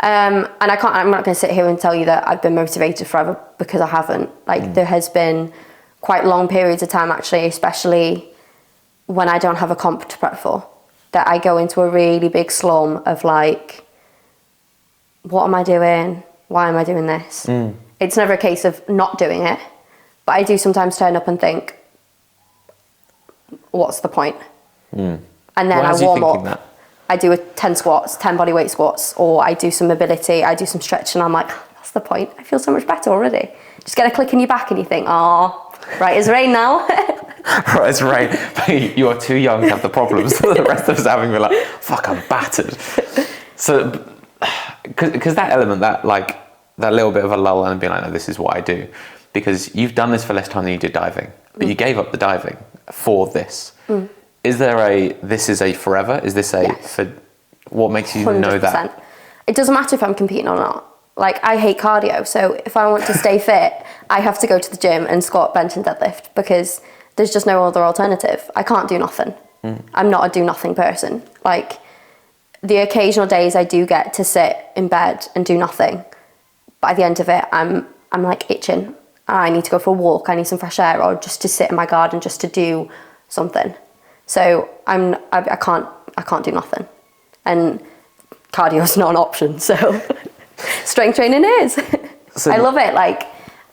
And I'm not going to sit here and tell you that I've been motivated forever, because I haven't. Like, there has been quite long periods of time, actually, especially when I don't have a comp to prep for, that I go into a really big slum of like, what am I doing? Why am I doing this? It's never a case of not doing it, but I do sometimes turn up and think, what's the point? And then I warm up. That? I do 10 squats, 10 bodyweight squats, or I do some mobility, I do some stretch, and I'm like, that's the point. I feel so much better already. Just get a click in your back and you think, oh, right as rain now. Right as rain. But you are too young to have the problems that the rest of us having. We're like, fuck, I'm battered. So, because that element, that little bit of a lull and being like, no, this is what I do. Because you've done this for less time than you did diving, but you gave up the diving for this. Is there this is a forever? Is this for what makes you 100%. Know that? It doesn't matter if I'm competing or not. Like, I hate cardio, so if I want to stay fit, I have to go to the gym and squat, bench and deadlift, because there's just no other alternative. I can't do nothing. I'm not a do nothing person. Like, the occasional days I do get to sit in bed and do nothing, by the end of it, I'm like itching. I need to go for a walk, I need some fresh air, or just to sit in my garden, just to do something. So I can't do nothing, and cardio's not an option. So strength training is. So I love it. Like,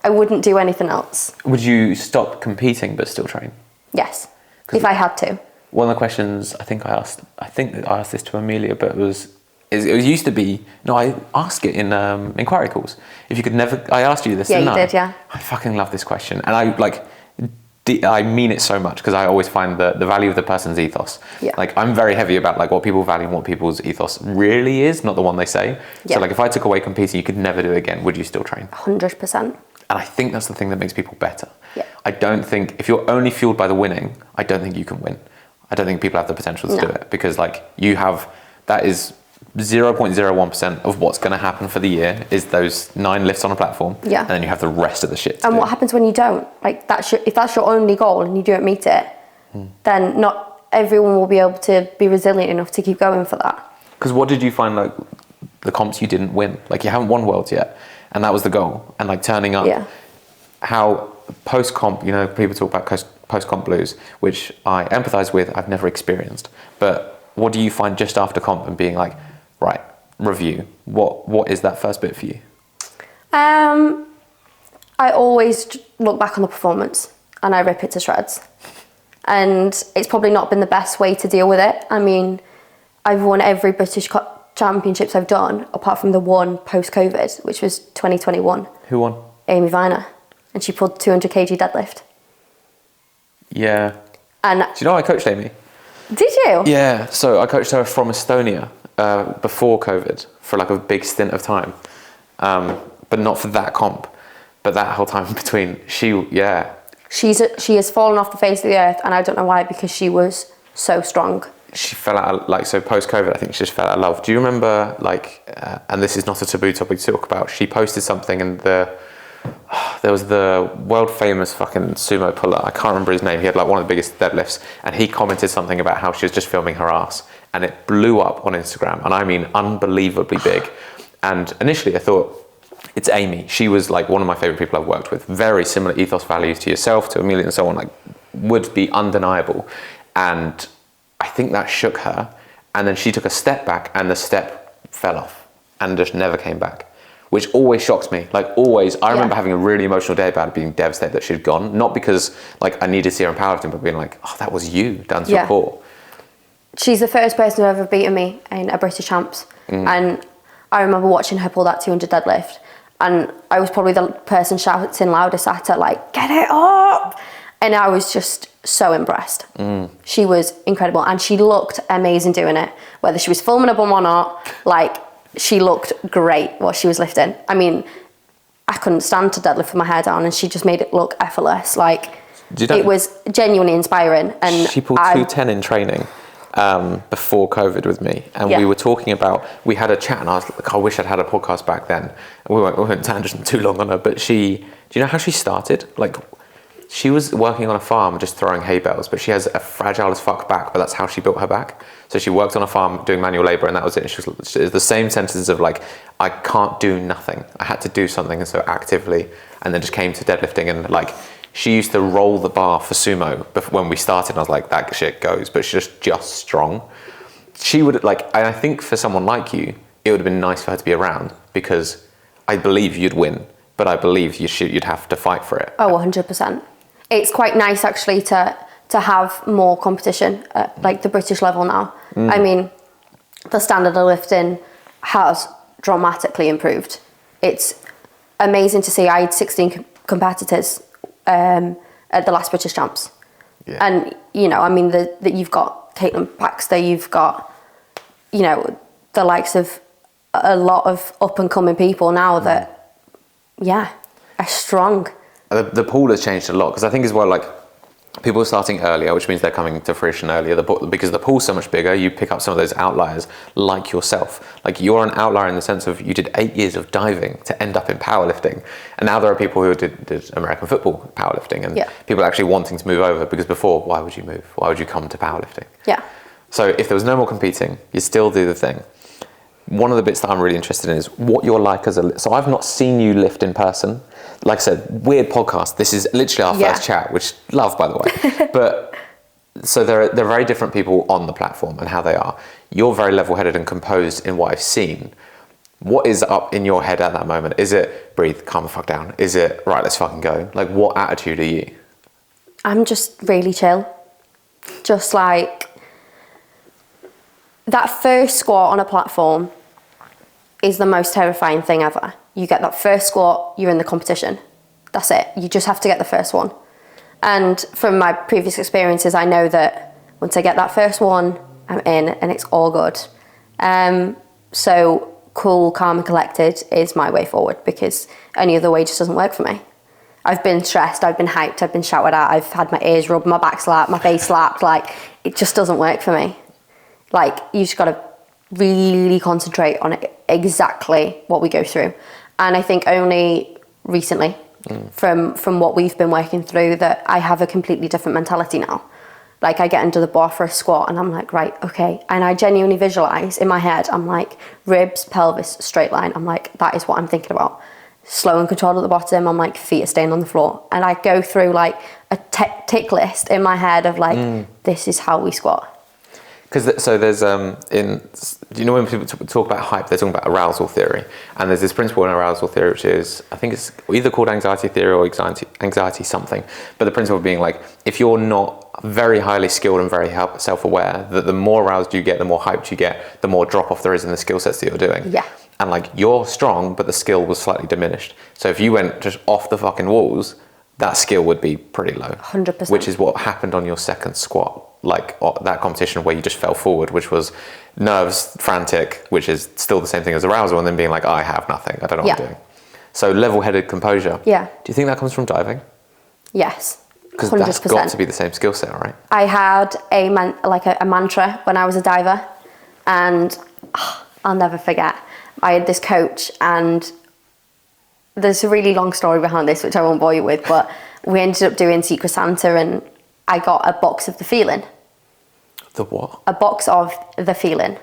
I wouldn't do anything else. Would you stop competing but still train? Yes, if I had to. One of the questions I think I asked this to Amelia, but it used to be, no, I asked it in inquiry calls. If you could never, I asked you this, yeah, didn't you I? did, yeah. I fucking love this question. And I mean it so much, because I always find the value of the person's ethos. Yeah. Like, I'm very heavy about like what people value and what people's ethos really is, not the one they say. Yeah. So like, if I took away competing, you could never do it again, would you still train? 100%. And I think that's the thing that makes people better. Yeah. I don't think, if you're only fueled by the winning, I don't think you can win. I don't think people have the potential to do it, because like, that is 0.01% of what's going to happen for the year is those 9 lifts on a platform. Yeah. And then you have the rest of the shit to And do. what happens when you don't? Like, if that's your only goal and you don't meet it, then not everyone will be able to be resilient enough to keep going for that. Because what did you find, like, the comps you didn't win? Like, you haven't won Worlds yet, and that was the goal. And like, turning up, how post-comp, you know, people talk about post-comp blues, which I empathise with, I've never experienced. But what do you find just after comp and being like, right, review, what is that first bit for you? I always look back on the performance and I rip it to shreds. And it's probably not been the best way to deal with it. I mean, I've won every British Championships I've done, apart from the one post-COVID, which was 2021. Who won? Amy Viner. And she pulled 200 kg deadlift. Yeah. And do you know I coached Amy? Did you? Yeah, so I coached her from Estonia before COVID for like a big stint of time, but not for that comp, but that whole time in between. She has fallen off the face of the earth, and I don't know why, because she was so strong. She fell out of, so post-COVID, I think she just fell out of love. Do you remember, and this is not a taboo topic to talk about, she posted something and there was the world famous fucking sumo puller, I can't remember his name, he had like one of the biggest deadlifts, and he commented something about how she was just filming her ass, and it blew up on Instagram, and I mean unbelievably big. And initially I thought, it's Amy, she was like one of my favorite people I've worked with, very similar ethos values to yourself, to Amelia and so on, like would be undeniable. And I think that shook her, and then she took a step back and the step fell off and just never came back. Which always shocks me, like always. I remember having a really emotional day about it, being devastated that she'd gone. Not because like I needed to see her in powerlifting, but being like, oh, that was you down to your core. She's the first person to ever beaten me in a British Champs. And I remember watching her pull that 200 deadlift. And I was probably the person shouting loudest at her, like, get it up! And I was just so impressed. She was incredible. And she looked amazing doing it. Whether she was filming a bum or not, like, she looked great what she was lifting. I mean, I couldn't stand to deadlift with my hair down, and she just made it look effortless. Like, it was genuinely inspiring. And she pulled 210 in training before COVID with me, and we were talking about, we had a chat, and I was like, I wish I'd had a podcast back then. We went tangent too long on her, but do you know how she started? Like, she was working on a farm just throwing hay bales, but she has a fragile as fuck back, but that's how she built her back. So she worked on a farm doing manual labor, and that was it. She was the same sentences of like, I can't do nothing. I had to do something, and so actively, and then just came to deadlifting, and like, she used to roll the bar for sumo when we started, and I was like, that shit goes, but she's just strong. She would like, and I think for someone like you, it would have been nice for her to be around, because I believe you'd win, but I believe you'd have to fight for it. Oh, 100%. It's quite nice actually to have more competition at like the British level now. I mean, the standard of lifting has dramatically improved. It's amazing to see. I had 16 competitors at the last British Champs. Yeah. And, you know, I mean, that you've got Caitlin Baxter, you've got, you know, the likes of a lot of up and coming people now that, are strong. The pool has changed a lot, because I think as well, like, people are starting earlier, which means they're coming to fruition earlier. Because the pool's so much bigger, you pick up some of those outliers like yourself. Like, you're an outlier in the sense of you did 8 years of diving to end up in powerlifting. And now there are people who did American football powerlifting, and people are actually wanting to move over, because before, why would you move? Why would you come to powerlifting? Yeah. So if there was no more competing, you still do the thing. One of the bits that I'm really interested in is what you're like so I've not seen you lift in person. Like I said, weird podcast. This is literally our first chat, which love, by the way. But So they're very different people on the platform and how they are. You're very level-headed and composed in what I've seen. What is up in your head at that moment? Is it breathe, calm the fuck down? Is it right, let's fucking go? Like, what attitude are you? I'm just really chill. Just like that first squat on a platform is the most terrifying thing ever. You get that first squat, you're in the competition. That's it. You just have to get the first one. And from my previous experiences, I know that once I get that first one, I'm in and it's all good. So cool, calm and collected is my way forward, because any other way just doesn't work for me. I've been stressed, I've been hyped, I've been shouted at, I've had my ears rubbed, my back slapped, my face slapped. Like, it just doesn't work for me. Like, you just got to really concentrate on exactly what we go through. And I think only recently, from what we've been working through, that I have a completely different mentality now. Like, I get under the bar for a squat and I'm like, right, okay. And I genuinely visualize in my head, I'm like, ribs, pelvis, straight line. I'm like, that is what I'm thinking about. Slow and controlled at the bottom. I'm like, feet are staying on the floor. And I go through like a tick list in my head of like, this is how we squat. Because so there's do you know when people talk about hype, they're talking about arousal theory, and there's this principle in arousal theory which is, I think it's either called anxiety theory or anxiety something, but the principle being like, if you're not very highly skilled and very self-aware, that the more aroused you get, the more hyped you get, the more drop off there is in the skill sets that you're doing. Yeah. And like, you're strong, but the skill was slightly diminished. So if you went just off the fucking walls, that skill would be pretty low. 100%. Which is what happened on your second squat. Like that competition where you just fell forward, which was nerves, frantic, which is still the same thing as arousal, and then being like, I have nothing, I don't know what I'm doing. So level-headed composure. Yeah. Do you think that comes from diving? Yes. Because that's got to be the same skill set, right? I had a mantra when I was a diver, and I'll never forget. I had this coach, and there's a really long story behind this, which I won't bore you with, but we ended up doing Secret Santa, and I got a box of the feeling. The what? A box of the feeling.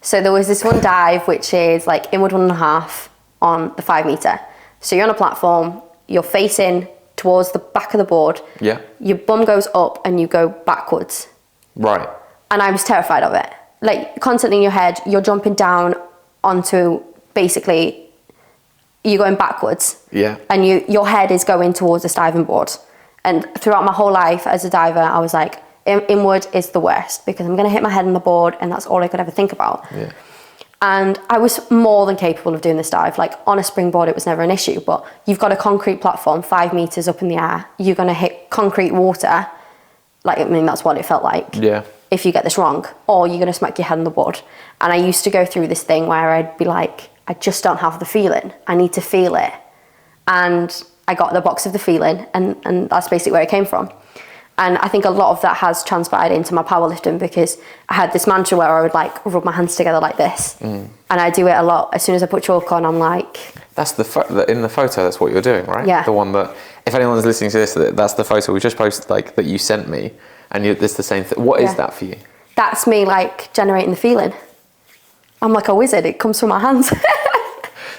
So there was this one dive, which is like inward 1.5 on the 5 meter. So you're on a platform, you're facing towards the back of the board. Yeah. Your bum goes up and you go backwards. Right. And I was terrified of it. Like, constantly in your head, you're jumping down onto, basically, you're going backwards. Yeah. And your head is going towards this diving board. And throughout my whole life as a diver, I was like, inward is the worst, because I'm going to hit my head on the board, and that's all I could ever think about. Yeah. And I was more than capable of doing this dive. Like, on a springboard, it was never an issue, but you've got a concrete platform 5 meters up in the air. You're going to hit concrete water. Like, I mean, that's what it felt like. Yeah. If you get this wrong, or you're going to smack your head on the board. And I used to go through this thing where I'd be like, I just don't have the feeling. I need to feel it. And I got the box of the feeling, and that's basically where it came from. And I think a lot of that has transpired into my powerlifting, because I had this mantra where I would like rub my hands together like this. And I do it a lot. As soon as I put chalk on, I'm like... That's in the photo, that's what you're doing, right? Yeah. The one that, if anyone's listening to this, that's the photo we just posted, like, that you sent me, and it's the same thing. What is that for you? That's me, like, generating the feeling. I'm like a wizard. It comes from my hands.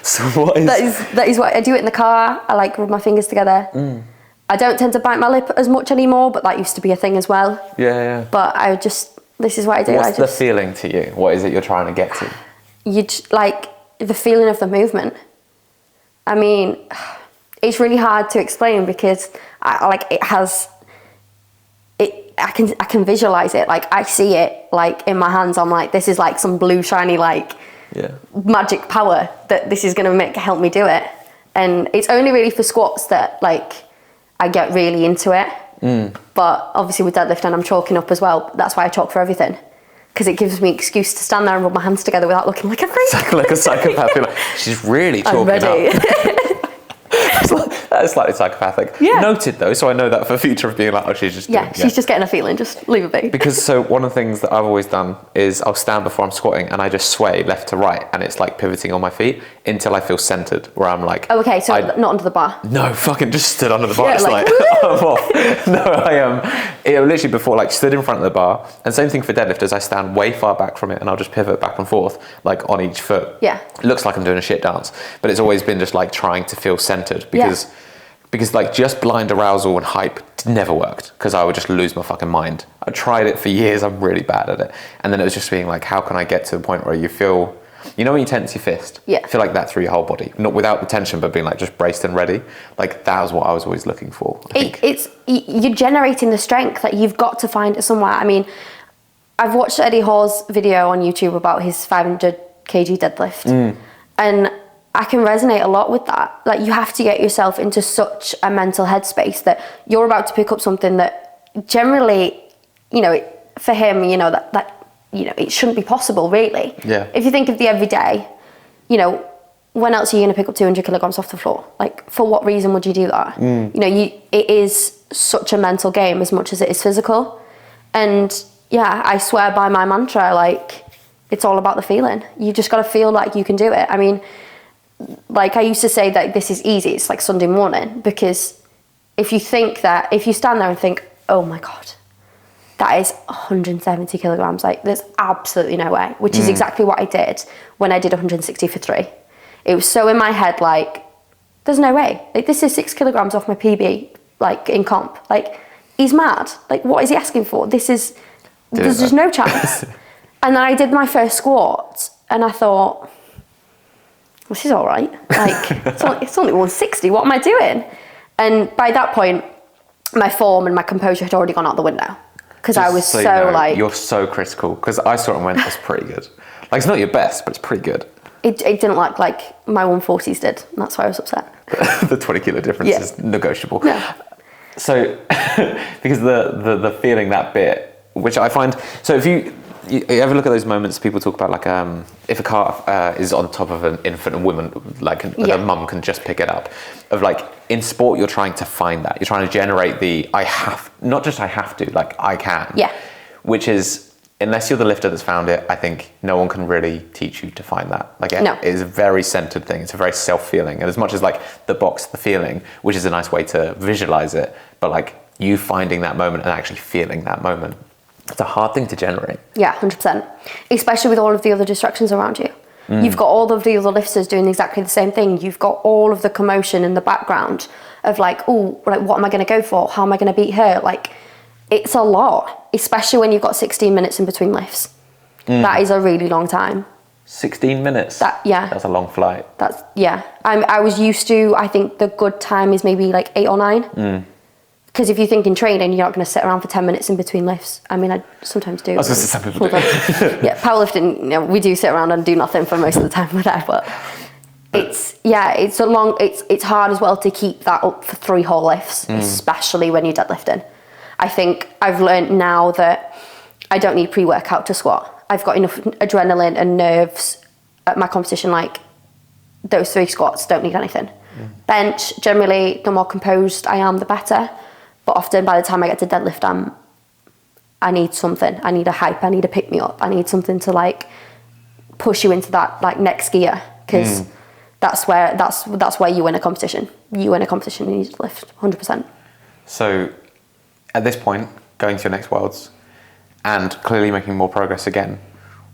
So what is... That is what I do it in the car. I like rub my fingers together. I don't tend to bite my lip as much anymore, but that used to be a thing as well. Yeah. But this is what I do. What's the feeling to you? What is it you're trying to get to? Like the feeling of the movement. I mean, it's really hard to explain, because I can visualize it. Like, I see it like in my hands. I'm like, this is like some blue shiny magic power that this is going to help me do it. And it's only really for squats that like I get really into it. But obviously with deadlifting, I'm chalking up as well. That's why I chalk for everything, because it gives me an excuse to stand there and rub my hands together without looking like a freak. Like a psychopath. Like, she's really chalking up. That is slightly psychopathic. Yeah. Noted though, so I know that for future of being like, oh, she's just she's just getting a feeling, just leave it be. Because so one of the things that I've always done is I'll stand before I'm squatting and I just sway left to right, and it's like pivoting on my feet until I feel centered, where I'm like... Oh, okay, so not under the bar. No, fucking just stood under the bar. Yeah, it's like I'm off. No, literally before, like, stood in front of the bar, and same thing for deadlifters, I stand way far back from it and I'll just pivot back and forth, like on each foot. Yeah. It looks like I'm doing a shit dance, but it's always been just like trying to feel centered, because Because like just blind arousal and hype never worked because I would just lose my fucking mind. I tried it for years. I'm really bad at it. And then it was just being like, how can I get to the point where you feel, you know when you tense your fist? Yeah. Feel like that through your whole body. Not without the tension, but being like just braced and ready. Like that was what I was always looking for. You're generating the strength that you've got to find it somewhere. I mean, I've watched Eddie Hall's video on YouTube about his 500 kg deadlift. And I can resonate a lot with that. Like you have to get yourself into such a mental headspace that you're about to pick up something that generally, you know, for him, you know, that you know, it shouldn't be possible really. Yeah. If you think of the everyday, you know, when else are you going to pick up 200 kilograms off the floor? Like for what reason would you do that? You know, it is such a mental game as much as it is physical. And yeah, I swear by my mantra, like it's all about the feeling. You just got to feel like you can do it. I mean, like I used to say that this is easy, it's like Sunday morning, because if you stand there and think, oh my God, that is 170 kilograms, like there's absolutely no way, which is exactly what I did when I did 160 for 3. It was so in my head, like, there's no way, like this is 6 kilograms off my PB, like in comp, like he's mad, like what is he asking for? There's just no chance. And then I did my first squat and I thought, this is all right. Like, it's only 160. What am I doing? And by that point, my form and my composure had already gone out the window. Because I was like... You're so critical. Because I saw it and went, that's pretty good. Like, it's not your best, but it's pretty good. It didn't look like my 140s did. And that's why I was upset. The 20 kilo difference is negotiable. Yeah. So, because the feeling that bit, which I find... So if you ever look at those moments people talk about, like if a car is on top of an infant and woman, like the mum can just pick it up, of like in sport you're trying to find that, you're trying to generate the I have to, like I can, which is, unless you're the lifter that's found it, I think no one can really teach you to find that. Like it is a very centered thing, it's a very self-feeling, and as much as like the box, the feeling, which is a nice way to visualize it, but like you finding that moment and actually feeling that moment, it's a hard thing to generate. Yeah, 100%. Especially with all of the other distractions around you. You've got all of the other lifters doing exactly the same thing. You've got all of the commotion in the background of like, oh, like what am I going to go for? How am I going to beat her? Like, it's a lot, especially when you've got 16 minutes in between lifts. That is a really long time. 16 minutes? That's a long flight. I was used to, I think the good time is maybe like 8 or 9. Because if you think in training, you're not going to sit around for 10 minutes in between lifts. I mean, I sometimes do. I was going to say some people do. Yeah, powerlifting, you know, we do sit around and do nothing for most of the time with that. But it's hard as well to keep that up for 3 whole lifts, especially when you're deadlifting. I think I've learned now that I don't need pre-workout to squat. I've got enough adrenaline and nerves at my competition, like those 3 squats don't need anything. Bench, generally, the more composed I am, the better. But often by the time I get to deadlift, I need something. I need a hype. I need a pick me up. I need something to like push you into that like next gear, because that's where you win a competition. You win a competition, you need to lift 100%. So at this point, going to your next Worlds and clearly making more progress again,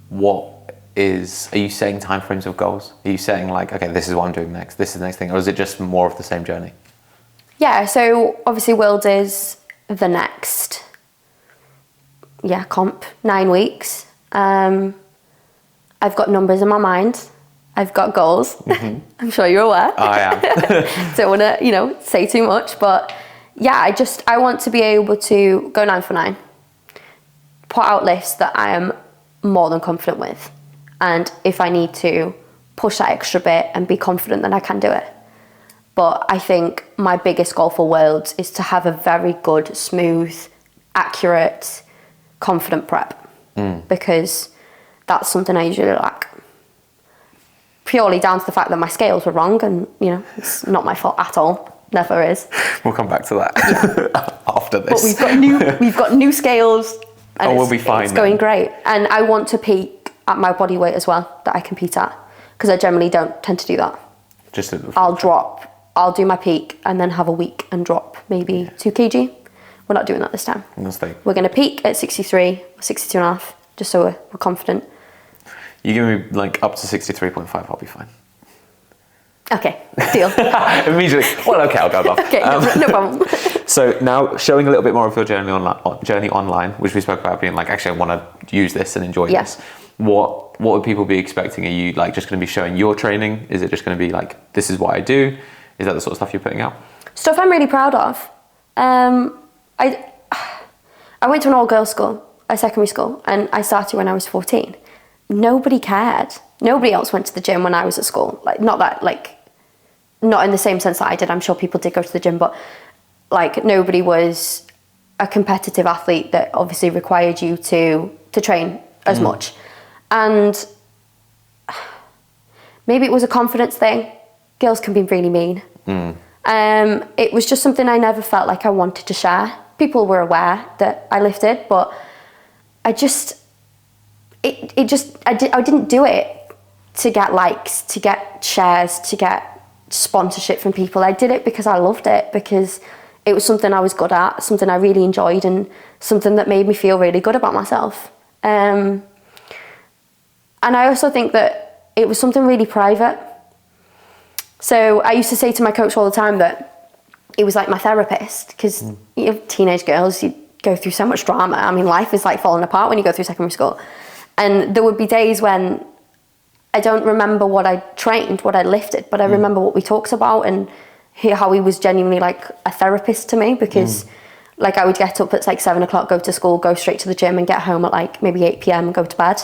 are you setting timeframes of goals? Are you setting like, okay, this is what I'm doing next, this is the next thing, or is it just more of the same journey? Yeah, so obviously Worlds is the next, comp, 9 weeks. I've got numbers in my mind. I've got goals. I'm sure you're aware. I am. Don't want to, say too much, but yeah, I want to be able to go 9 for 9, put out lifts that I am more than confident with. And if I need to push that extra bit and be confident, then I can do it. But I think my biggest goal for Worlds is to have a very good, smooth, accurate, confident prep. Because that's something I usually lack. Purely down to the fact that my scales were wrong, and it's not my fault at all. Never is. We'll come back to that after this. But we've got new scales, and we'll be fine. It's going great. And I want to peak at my body weight as well, that I compete at, because I generally don't tend to do that. I'll do my peak and then have a week and drop maybe 2 kg. We're not doing that this time. We're going to peak at 63, 62 and a half, just so we're confident. You give me like up to 63.5, I'll be fine. Okay, deal. Immediately. Well, okay, I'll go above. Okay, no problem. So now showing a little bit more of your journey online, which we spoke about being like, actually, I want to use this and enjoy this. What would people be expecting? Are you like just going to be showing your training? Is it just going to be like, this is what I do? Is that the sort of stuff you're putting out? Stuff I'm really proud of. I went to an all-girls school, a secondary school, and I started when I was 14. Nobody cared. Nobody else went to the gym when I was at school. Like, not in the same sense that I did. I'm sure people did go to the gym, but like nobody was a competitive athlete that obviously required you to train as much. And maybe it was a confidence thing. Girls can be really mean. It was just something I never felt like I wanted to share. People were aware that I lifted, but I didn't do it to get likes, to get shares, to get sponsorship from people. I did it because I loved it, because it was something I was good at, something I really enjoyed, and something that made me feel really good about myself. And I also think that it was something really private. So I used to say to my coach all the time that it was like my therapist, because you know, teenage girls, you go through so much drama. I mean, life is like falling apart when you go through secondary school. And there would be days when I don't remember what I trained, what I lifted, but I remember what we talked about and how he was genuinely like a therapist to me, because like I would get up at like 7 o'clock, go to school, go straight to the gym and get home at like maybe 8 p.m. and go to bed.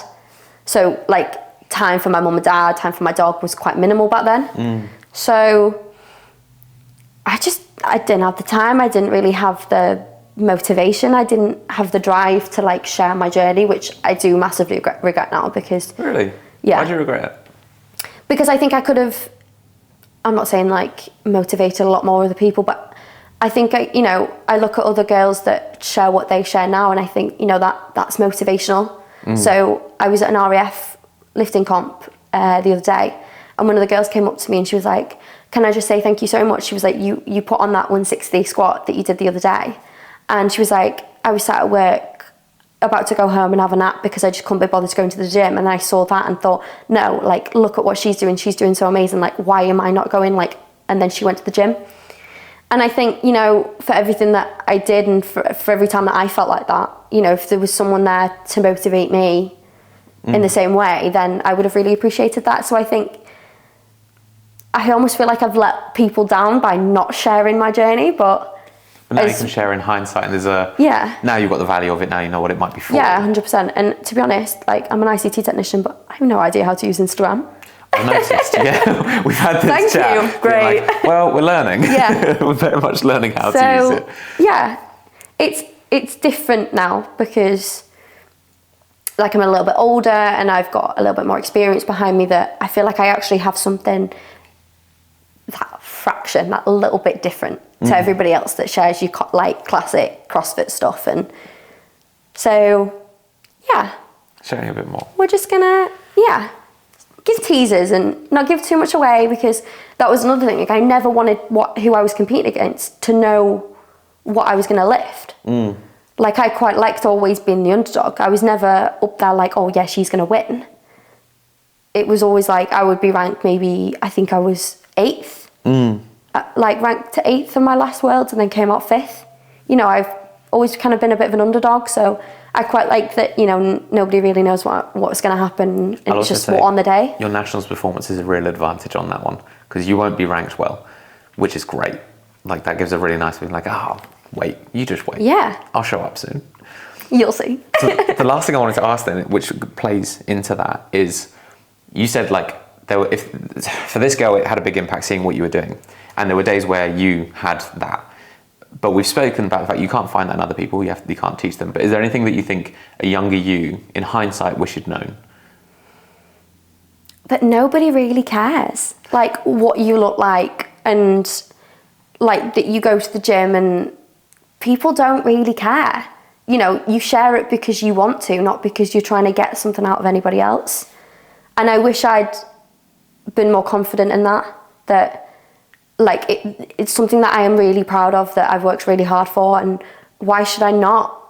So like time for my mum and dad, time for my dog was quite minimal back then. So I didn't have the time. I didn't really have the motivation. I didn't have the drive to like share my journey, which I do massively regret now, because... Really? Yeah. Why do you regret it? Because I think I could have, I'm not saying like motivated a lot more other people, but I think, I look at other girls that share what they share now, and I think, that's motivational. So I was at an RAF lifting comp the other day, and one of the girls came up to me and she was like, can I just say thank you so much? She was like, you put on that 160 squat that you did the other day. And she was like, I was sat at work about to go home and have a nap because I just couldn't be bothered to go into the gym. And I saw that and thought, no, like, look at what she's doing. She's doing so amazing. Like, why am I not going? Like, and then she went to the gym. And I think, for everything that I did and for every time that I felt like that, if there was someone there to motivate me in the same way, then I would have really appreciated that. So I think I almost feel like I've let people down by not sharing my journey, but now you can share in hindsight, and there's now you've got the value of it, now you know what it might be for. Yeah, 100%. And to be honest, like, I'm an ICT technician, but I have no idea how to use Instagram. I've noticed, yeah. We've had this chat. Thank you, great. Like, well, we're learning. Yeah. We're very much learning how to use it. Yeah, it's different now because, like, I'm a little bit older and I've got a little bit more experience behind me, that I feel like I actually have something, that fraction, that little bit different to everybody else that shares your like classic CrossFit stuff. And so, yeah. Sharing a bit more. We're just gonna, give teasers and not give too much away, because that was another thing. Like, I never wanted who I was competing against to know what I was gonna lift. Like, I quite liked always being the underdog. I was never up there like, oh yeah, she's gonna win. It was always like, I would be ranked maybe, I think I was 8th. Like ranked to 8th in my last Worlds and then came out 5th. I've always kind of been a bit of an underdog, so I quite like that, nobody really knows what's going to happen, and it's just what on the day. Your nationals performance is a real advantage on that one, because you won't be ranked well, which is great. Like, that gives a really nice feeling, like, wait, you just wait. Yeah. I'll show up soon. You'll see. So the last thing I wanted to ask then, which plays into that, is you said, like, for this girl, it had a big impact seeing what you were doing. And there were days where you had that. But we've spoken about the fact you can't find that in other people, you can't teach them. But is there anything that you think a younger you, in hindsight, wish you'd known? But nobody really cares, like, what you look like, and like that you go to the gym, and people don't really care. You share it because you want to, not because you're trying to get something out of anybody else. And I wish I'd been more confident in that like, it's something that I am really proud of, that I've worked really hard for, and why should I not,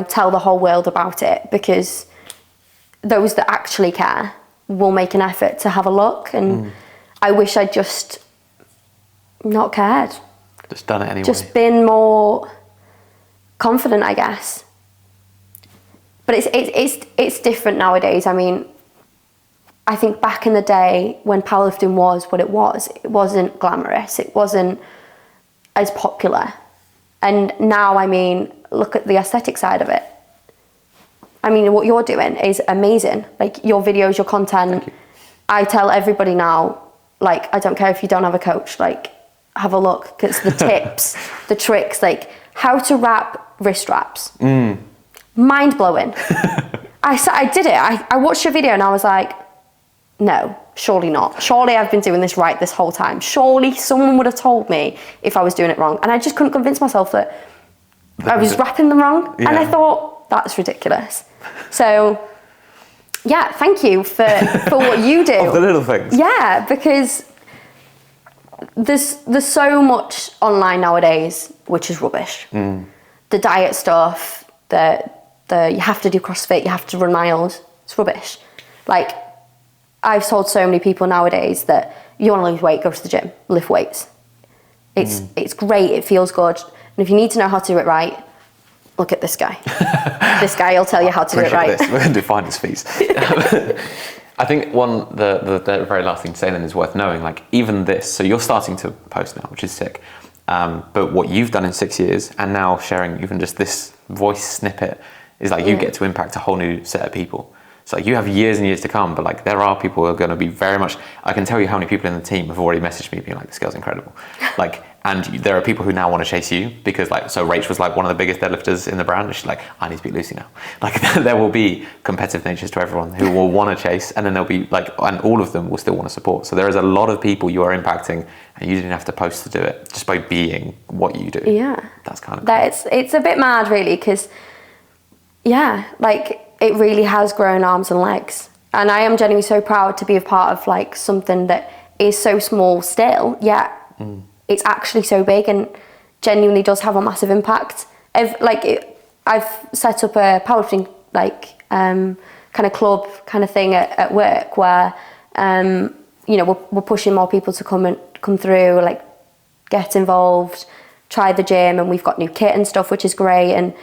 tell the whole world about it? Because those that actually care will make an effort to have a look. And I wish I'd just not cared. Just done it anyway. Just been more confident, I guess. But it's different nowadays. I mean, I think back in the day when powerlifting was what it wasn't glamorous. It wasn't as popular. And now, I mean, look at the aesthetic side of it. I mean, what you're doing is amazing. Like, your videos, your content. I tell everybody now, like, I don't care if you don't have a coach, like, have a look. Because the tips, the tricks, like, how to wrap wrist wraps. Mind-blowing. I did it. I watched your video and I was like, no, surely not. Surely I've been doing this right this whole time. Surely someone would have told me if I was doing it wrong. And I just couldn't convince myself that I was wrapping them wrong. Yeah. And I thought, that's ridiculous. So, yeah, thank you for what you do. Of the little things. Yeah, because there's so much online nowadays, which is rubbish. The diet stuff, the you have to do CrossFit, you have to run miles. It's rubbish. Like, I've told so many people nowadays that you want to lose weight, go to the gym, lift weights. It's great, it feels good. And if you need to know how to do it right, look at this guy. This guy will tell you how to do it right. We're going to define his fees. I think the very last thing to say then is worth knowing, like, even this, so you're starting to post now, which is sick. But what you've done in 6 years, and now sharing even just this voice snippet, is like you get to impact a whole new set of people. So you have years and years to come, but like there are people who are going to be very much, I can tell you how many people in the team have already messaged me being like, this girl's incredible. Like, and there are people who now want to chase you because, like, so Rach was like one of the biggest deadlifters in the brand, and she's like, I need to beat Lucy now. Like, there will be competitive natures to everyone who will want to chase, and then there'll be like, and all of them will still want to support. So there is a lot of people you are impacting, and you didn't have to post to do it, just by being what you do. Yeah. That's kind of cool. It's a bit mad, really, because, yeah, like, it really has grown arms and legs. And I am genuinely so proud to be a part of, like, something that is so small still, yet it's actually so big and genuinely does have a massive impact. I've set up a powerlifting, like, kind of club kind of thing at work where, you know, we're pushing more people to come through, like, get involved, try the gym, and we've got new kit and stuff, which is great. And,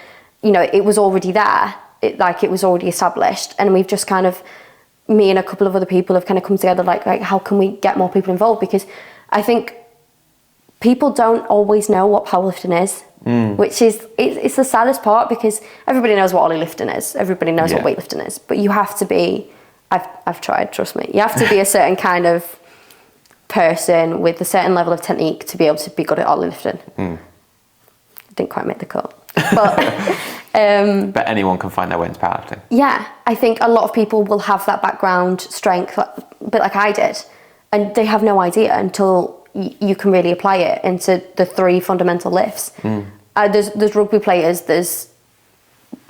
you know, it was already there. It was already established, and we've just kind of, me and a couple of other people have kind of come together, like how can we get more people involved? Because I think people don't always know what powerlifting is, which is, it's the saddest part, because everybody knows what ollie lifting is, everybody knows what weightlifting is, but you have to be, I've tried, trust me, you have to be a certain kind of person with a certain level of technique to be able to be good at ollie lifting. Didn't quite make the cut. But but anyone can find their way into powerlifting. Yeah, I think a lot of people will have that background strength, a bit like I did, and they have no idea until you can really apply it into the 3 fundamental lifts. There's rugby players, there's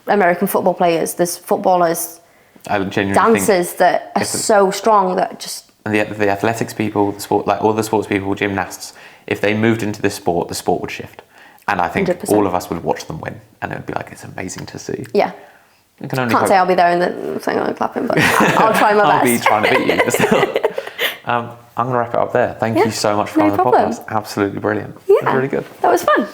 American football players, there's footballers, dancers that are so strong that just... And the athletics people, the sport, like all the sports people, gymnasts, if they moved into this sport, the sport would shift. And I think 100%. All of us would watch them win, and it would be like, it's amazing to see. Yeah. Can't say I'll be there in the thing on clapping, but I'll try my best. I'll be trying to beat you. But still. I'm going to wrap it up there. Thank you so much for coming on the podcast. Absolutely brilliant. Yeah. Really good. That was fun.